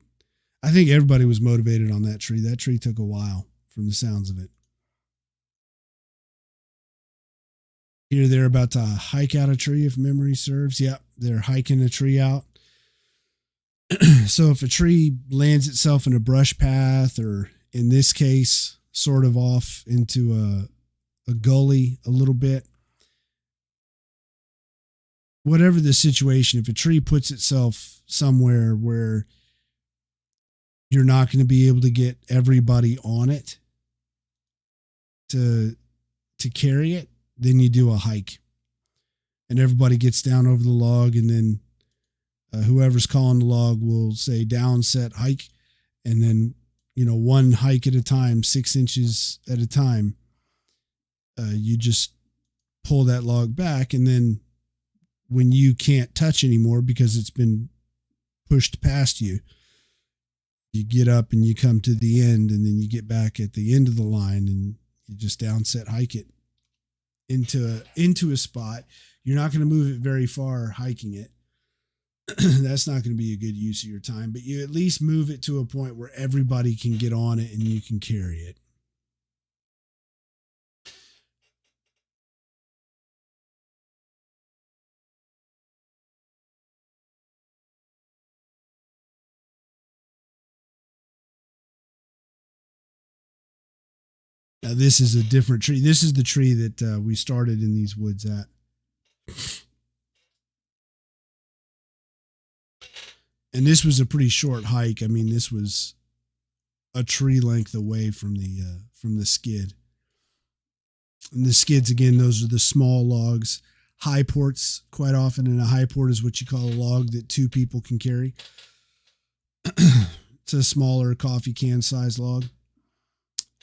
I think everybody was motivated on that tree. That tree took a while from the sounds of it. Here they're about to hike out a tree if memory serves. Yep, they're hiking a tree out. So if a tree lands itself in a brush path, or in this case, sort of off into a gully a little bit, whatever the situation, if a tree puts itself somewhere where you're not going to be able to get everybody on it to carry it, then you do a hike. And everybody gets down over the log, and then whoever's calling the log will say down, set, hike. And then, one hike at a time, 6 inches at a time, you just pull that log back. And then when you can't touch anymore because it's been pushed past you, you get up and you come to the end, and then you get back at the end of the line and you just down, set, hike it into a spot. You're not going to move it very far hiking it. That's not going to be a good use of your time, but you at least move it to a point where everybody can get on it and you can carry it. Now, this is a different tree. This is the tree that we started in these woods at. And this was a pretty short hike. I mean, this was a tree length away from the skid. And the skids, again, those are the small logs. High ports, quite often in a high port, is what you call a log that two people can carry. It's a smaller coffee can size log.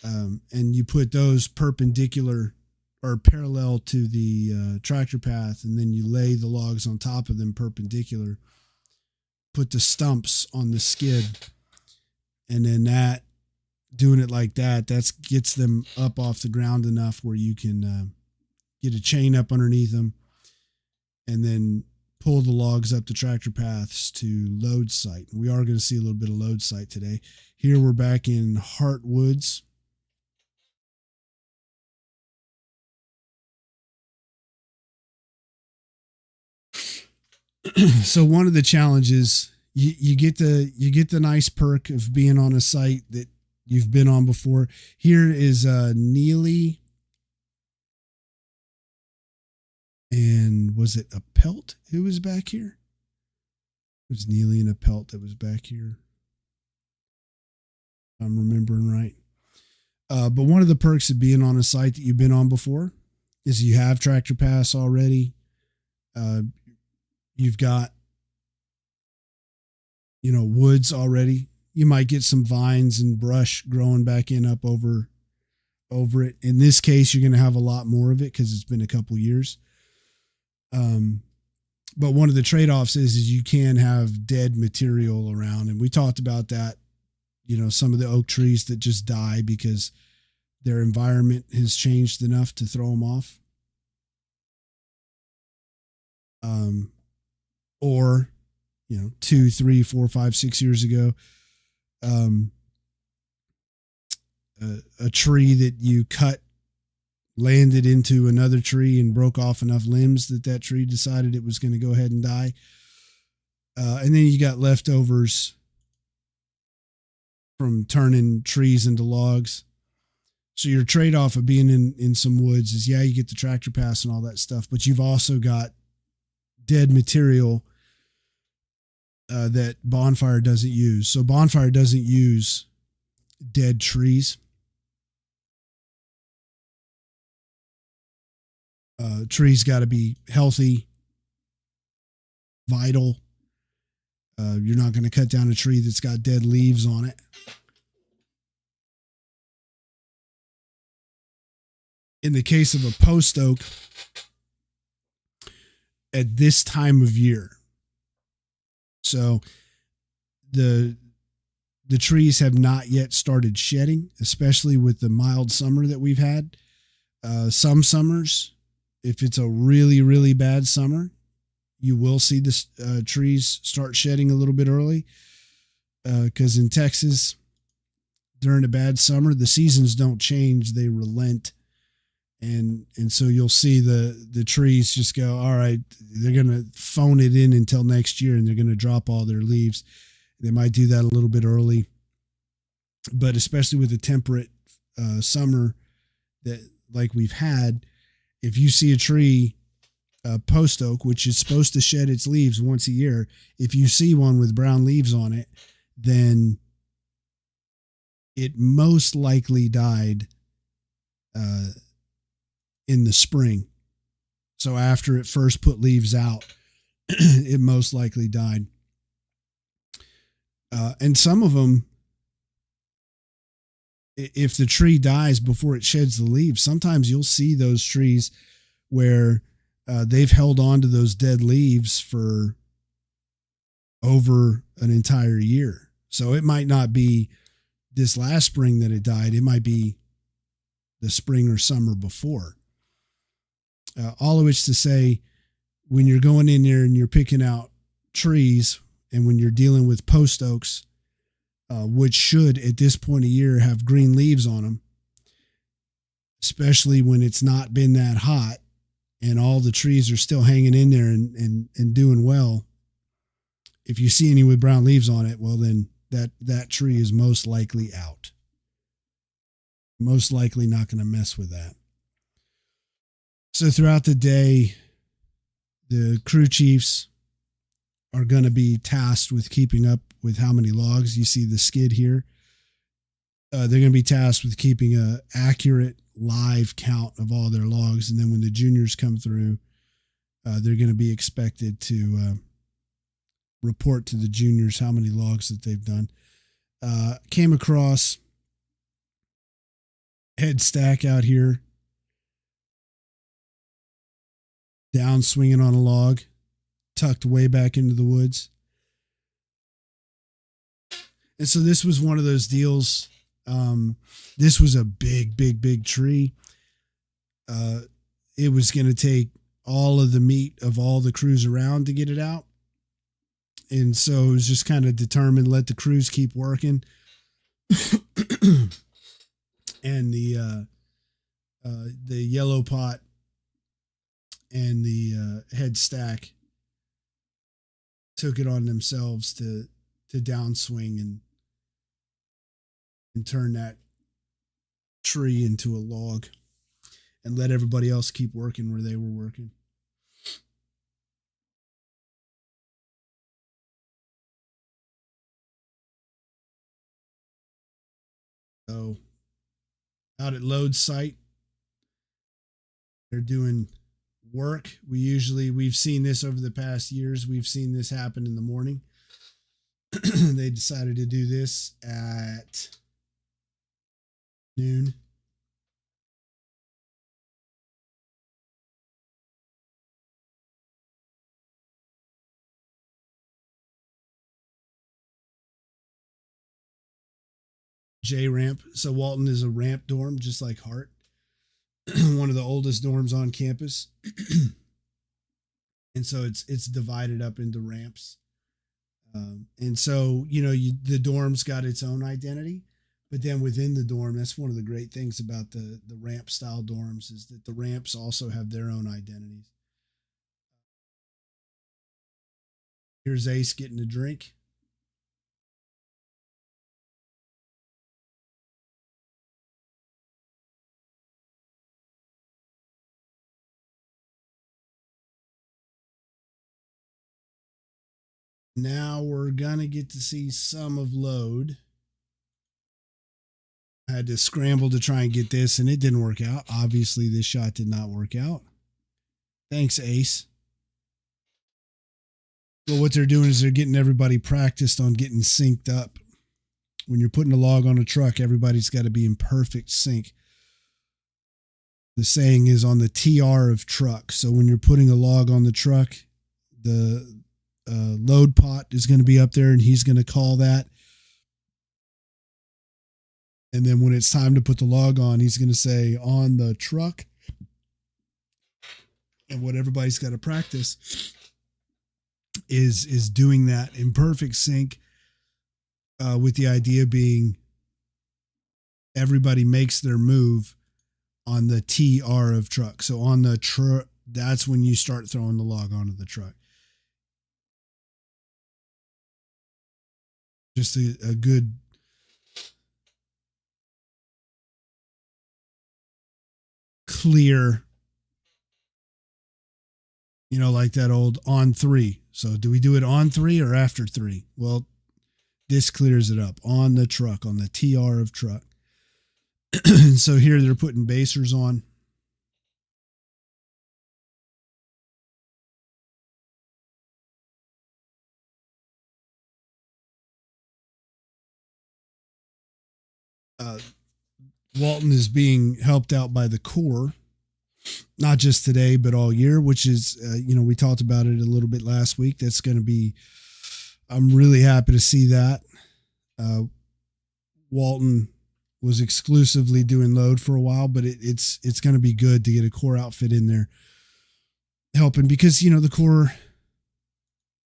And you put those perpendicular or parallel to the tractor path, and then you lay the logs on top of them perpendicular. Put the stumps on the skid, and then doing it like that gets them up off the ground enough where you can get a chain up underneath them, and then pull the logs up the tractor paths to load site. We are going to see a little bit of load site today. Here we're back in Heart Woods. So one of the challenges, you get the nice perk of being on a site that you've been on before. Here is Neely, and was it a Pelt who was back here? It was Neely and a Pelt that was back here, if I'm remembering right. But one of the perks of being on a site that you've been on before is you have tractor pass already. You've got, woods already. You might get some vines and brush growing back in up over it. In this case, you're going to have a lot more of it because it's been a couple years. But one of the trade-offs is you can have dead material around. And we talked about that, some of the oak trees that just die because their environment has changed enough to throw them off. Or 2, 3, 4, 5, 6 years ago, a tree that you cut landed into another tree and broke off enough limbs that tree decided it was going to go ahead and die. And then you got leftovers from turning trees into logs. So your trade-off of being in some woods is, you get the tractor pass and all that stuff, but you've also got dead material that Bonfire doesn't use. So Bonfire doesn't use dead trees. Trees got to be healthy, vital, You're not going to cut down a tree that's got dead leaves on it. In the case of a post oak, at this time of year, so the trees have not yet started shedding, especially with the mild summer that we've had. Some summers, if it's a really, really bad summer, you will see the trees start shedding a little bit early. Because in Texas, during a bad summer, the seasons don't change; they relent, and so you'll see the trees just go, all right, they're going to phone it in until next year, and they're going to drop all their leaves. They might do that a little bit early, but especially with a temperate summer that like we've had, if you see a tree, post oak, which is supposed to shed its leaves once a year, if you see one with brown leaves on it, then it most likely died in the spring. So after it first put leaves out, it most likely died. And some of them, if the tree dies before it sheds the leaves, sometimes you'll see those trees where they've held on to those dead leaves for over an entire year. So it might not be this last spring that it died. It might be the spring or summer before. All of which to say, when you're going in there and you're picking out trees, and when you're dealing with post oaks, which should at this point of year have green leaves on them, especially when it's not been that hot and all the trees are still hanging in there and doing well. If you see any with brown leaves on it, well, then that tree is most likely out. Most likely not going to mess with that. So throughout the day, the crew chiefs are going to be tasked with keeping up with how many logs. You see the skid here. They're going to be tasked with keeping a accurate live count of all their logs. And then when the juniors come through, they're going to be expected to report to the juniors how many logs that they've done. Came across head stack out here, down swinging on a log, tucked way back into the woods. And so this was one of those deals. This was a big tree. It was going to take all of the meat of all the crews around to get it out. And so it was just kind of determined, let the crews keep working. And the yellow pot and the head stack took it on themselves to downswing and turn that tree into a log and let everybody else keep working where they were working. So out at load site, they're doing work. We've seen this over the past years. We've seen this happen in the morning. They decided to do this at noon. J ramp. So Walton is a ramp dorm, just like Hart, one of the oldest dorms on campus. And so it's divided up into ramps. And so, the dorm's got its own identity, but then within the dorm, that's one of the great things about the ramp style dorms is that the ramps also have their own identities. Here's Ace getting a drink. Now we're going to get to see some of load. I had to scramble to try and get this, and it didn't work out. Obviously, this shot did not work out. Thanks, Ace. Well, what they're doing is they're getting everybody practiced on getting synced up. When you're putting a log on a truck, everybody's got to be in perfect sync. The saying is on the TR of truck. So when you're putting a log on the truck, the load pot is going to be up there and he's going to call that. And then when it's time to put the log on, he's going to say on the truck. And what everybody's got to practice is doing that in perfect sync, with the idea being everybody makes their move on the TR of truck. So on the truck, that's when you start throwing the log onto the truck. Just a good clear, like that old on 3. So do we do it on 3 or after 3? Well, this clears it up on the truck, on the TR of truck. And so here they're putting basers on. Walton is being helped out by the Corps, not just today, but all year, which is, we talked about it a little bit last week. That's going to be, I'm really happy to see that. Walton was exclusively doing load for a while, but it's going to be good to get a Corps outfit in there helping because, the Corps,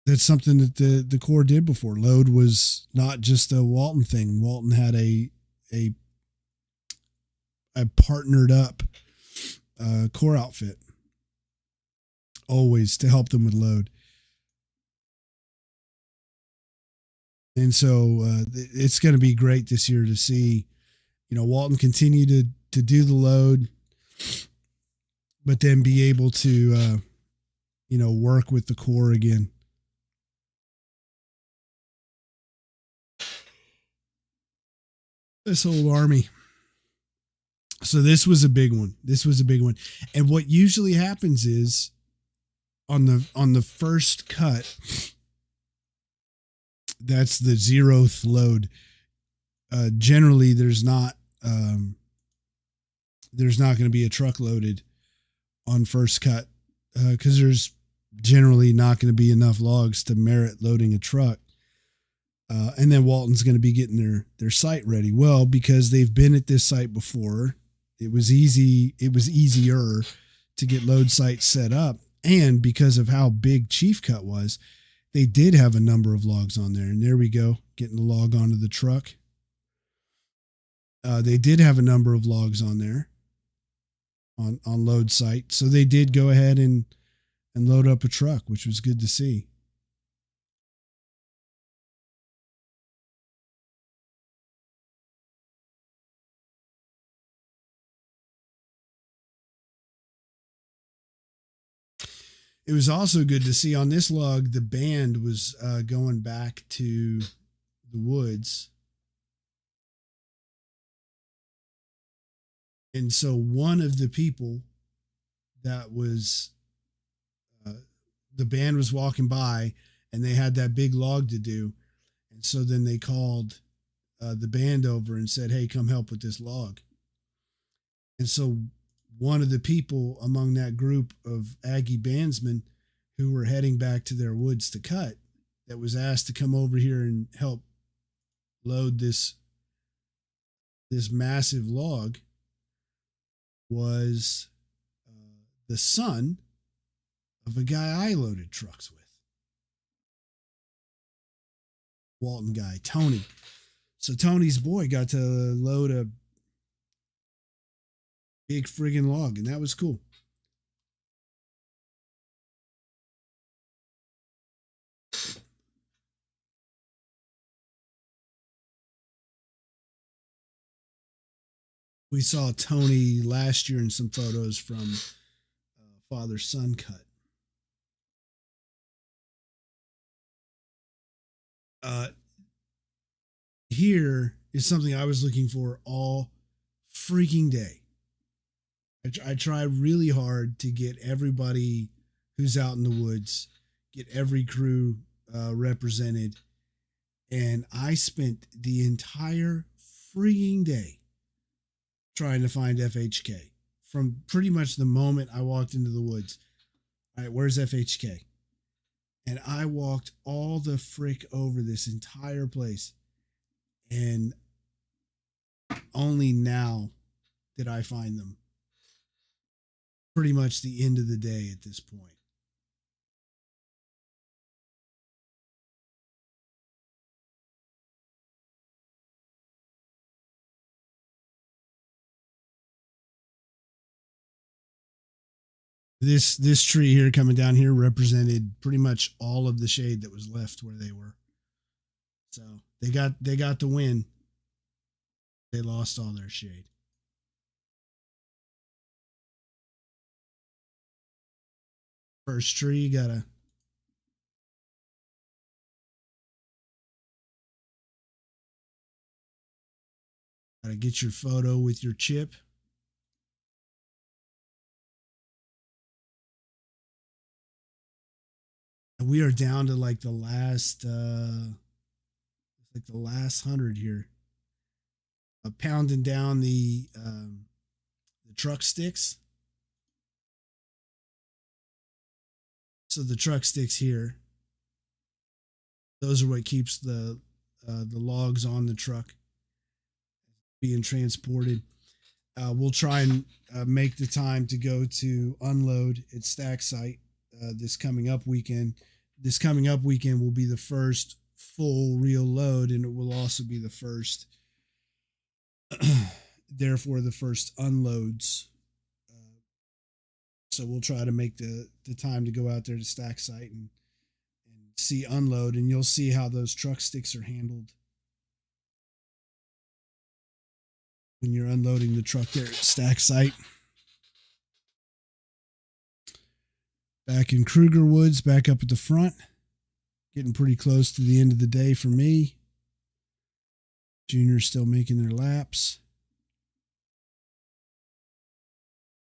that's something that the Corps did before. Load was not just a Walton thing. Walton had a partnered up Corps outfit always to help them with load. And so it's going to be great this year to see, Walton continue to do the load, but then be able to, work with the Corps again. This whole army. So this was a big one. And what usually happens is on the first cut, that's the 0th load. Generally there's not going to be a truck loaded on first cut, because there's generally not going to be enough logs to merit loading a truck. And then Walton's going to be getting their site ready. Well, because they've been at this site before, it was easier to get load sites set up. And because of how big Chief Cut was, they did have a number of logs on there. And there we go, getting the log onto the truck. They did have a number of logs on there on load site. So they did go ahead and load up a truck, which was good to see. It was also good to see on this log, the band was going back to the woods. And so one of the people that was, the band was walking by and they had that big log to do. And so then they called the band over and said, hey, come help with this log. And so one of the people among that group of Aggie bandsmen who were heading back to their woods to cut, that was asked to come over here and help load this massive log, was the son of a guy I loaded trucks with. Walton guy, Tony. So Tony's boy got to load a big friggin' log, and that was cool. We saw Tony last year in some photos from father-son cut. Here is something I was looking for all freaking day. I try really hard to get everybody who's out in the woods get every crew represented. And I spent the entire freeing day trying to find FHK from pretty much the moment I walked into the woods. All right, where's FHK? And I walked all the frick over this entire place. And only now did I find them. Pretty much the end of the day at this point. This tree here coming down here represented pretty much all of the shade that was left where they were. So they got the win. They lost all their shade. First tree, gotta get your photo with your chip. And we are down to like the last 100 here. Pounding down the truck sticks. So the truck sticks here. Those are what keeps the logs on the truck being transported. We'll try and make the time to go to unload at Stack Site this coming up weekend. This coming up weekend will be the first full real load, and it will also be the first, therefore, the first unloads. So we'll try to make the time to go out there to Stack Site and see unload, and you'll see how those truck sticks are handled when you're unloading the truck there at Stack Site. Back in Kruger Woods, back up at the front. Getting pretty close to the end of the day for me. Juniors still making their laps.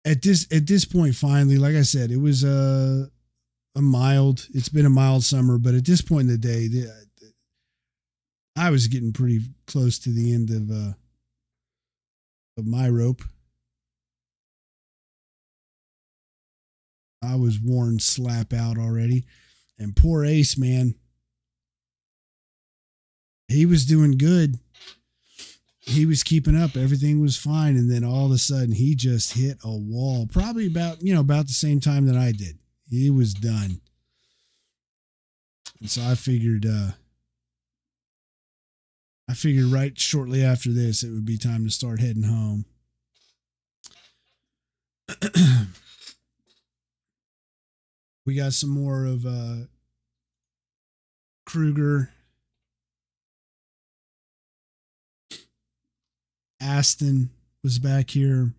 At this point, finally, like I said, it was it's been a mild summer, but at this point in the day, I was getting pretty close to the end of my rope. I was worn slap out already. And poor Ace, man. He was doing good. He was keeping up. Everything was fine. And then all of a sudden, he just hit a wall. Probably about the same time that I did. He was done. And so I figured right shortly after this, it would be time to start heading home. We got some more of Kruger. Aston was back here.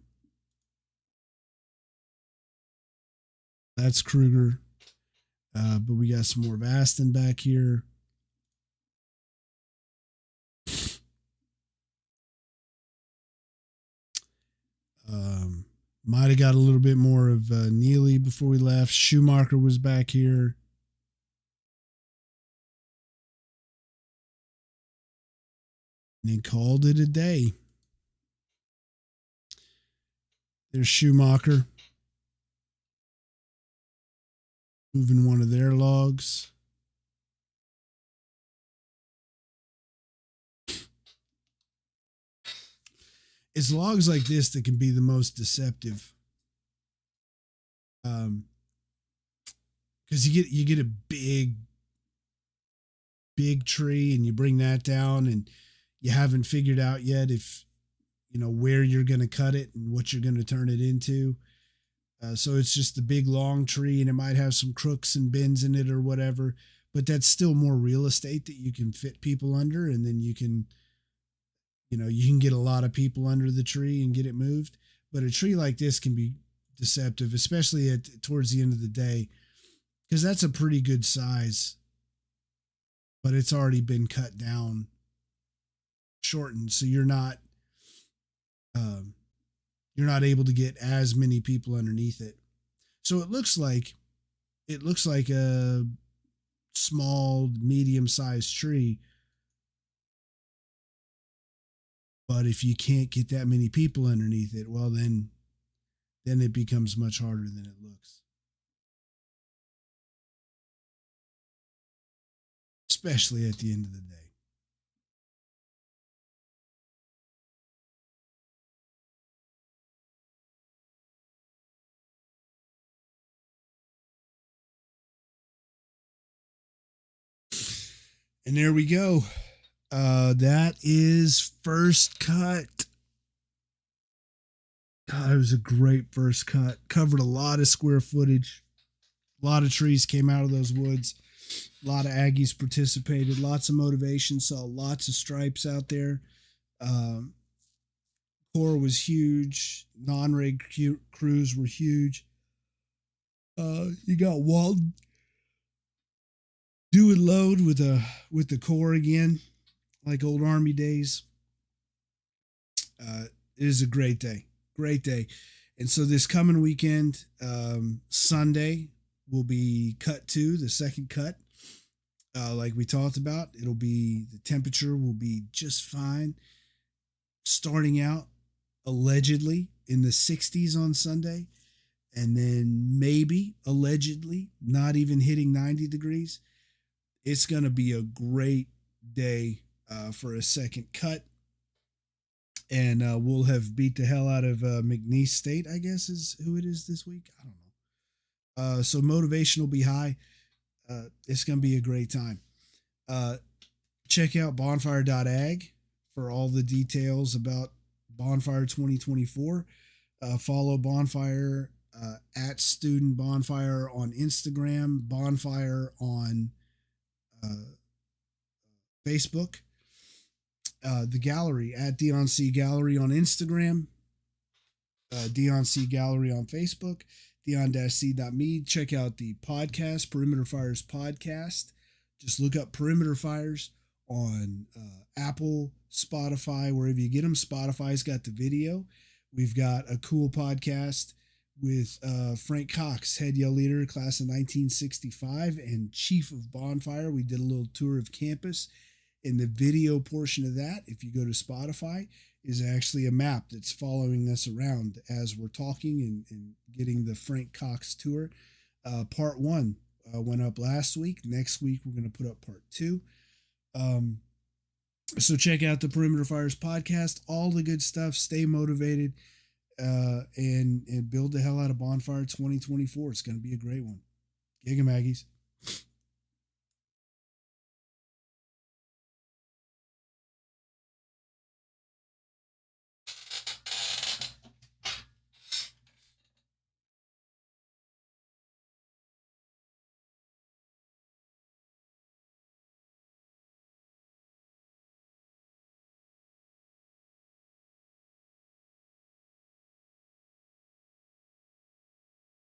That's Kruger. But we got some more of Aston back here. Might have got a little bit more of Neely before we left. Schumacher was back here. And then called it a day. There's Schumacher. Moving one of their logs. It's logs like this that can be the most deceptive. Because you get a big tree and you bring that down and you haven't figured out yet if where you're going to cut it and what you're going to turn it into. So it's just a big long tree and it might have some crooks and bends in it or whatever, but that's still more real estate that you can fit people under, and then you can get a lot of people under the tree and get it moved. But a tree like this can be deceptive, especially towards the end of the day, because that's a pretty good size, but it's already been cut down, shortened, so you're not able to get as many people underneath it. So it looks like a small, medium-sized tree. But if you can't get that many people underneath it, well, then it becomes much harder than it looks. Especially at the end of the day. And there we go. That is first cut. God, it was a great first cut. Covered a lot of square footage. A lot of trees came out of those woods. A lot of Aggies participated. Lots of motivation. Saw lots of stripes out there. Um, Core was huge. Non-rig crews were huge. You got Walton doing load with the core again, like old Army days. It is a great day. Great day. And so this coming weekend, Sunday, will be cut 2, the second cut. Like we talked about, the temperature will be just fine. Starting out allegedly in the 60s on Sunday, and then maybe allegedly not even hitting 90 degrees. It's going to be a great day for a second cut. And we'll have beat the hell out of McNeese State, I guess is who it is this week. I don't know. So motivation will be high. It's going to be a great time. Check out bonfire.ag for all the details about Bonfire 2024. Follow Bonfire at Student Bonfire on Instagram, Bonfire on Facebook. The gallery at Dion C Gallery on Instagram, Dion C Gallery on Facebook, Dion-C.me. Check out the podcast, Perimeter Fires Podcast. Just look up Perimeter Fires on Apple, Spotify, wherever you get them. Spotify's got the video. We've got a cool podcast with Frank Cox, head yell leader, class of 1965, and chief of Bonfire. We did a little tour of campus. In the video portion of that, if you go to Spotify, is actually a map that's following us around as we're talking and getting the Frank Cox tour. Part 1 went up last week. Next week, we're going to put up part 2. So check out the Perimeter Fires podcast, all the good stuff. Stay motivated and build the hell out of Bonfire 2024. It's going to be a great one. Giga Maggies.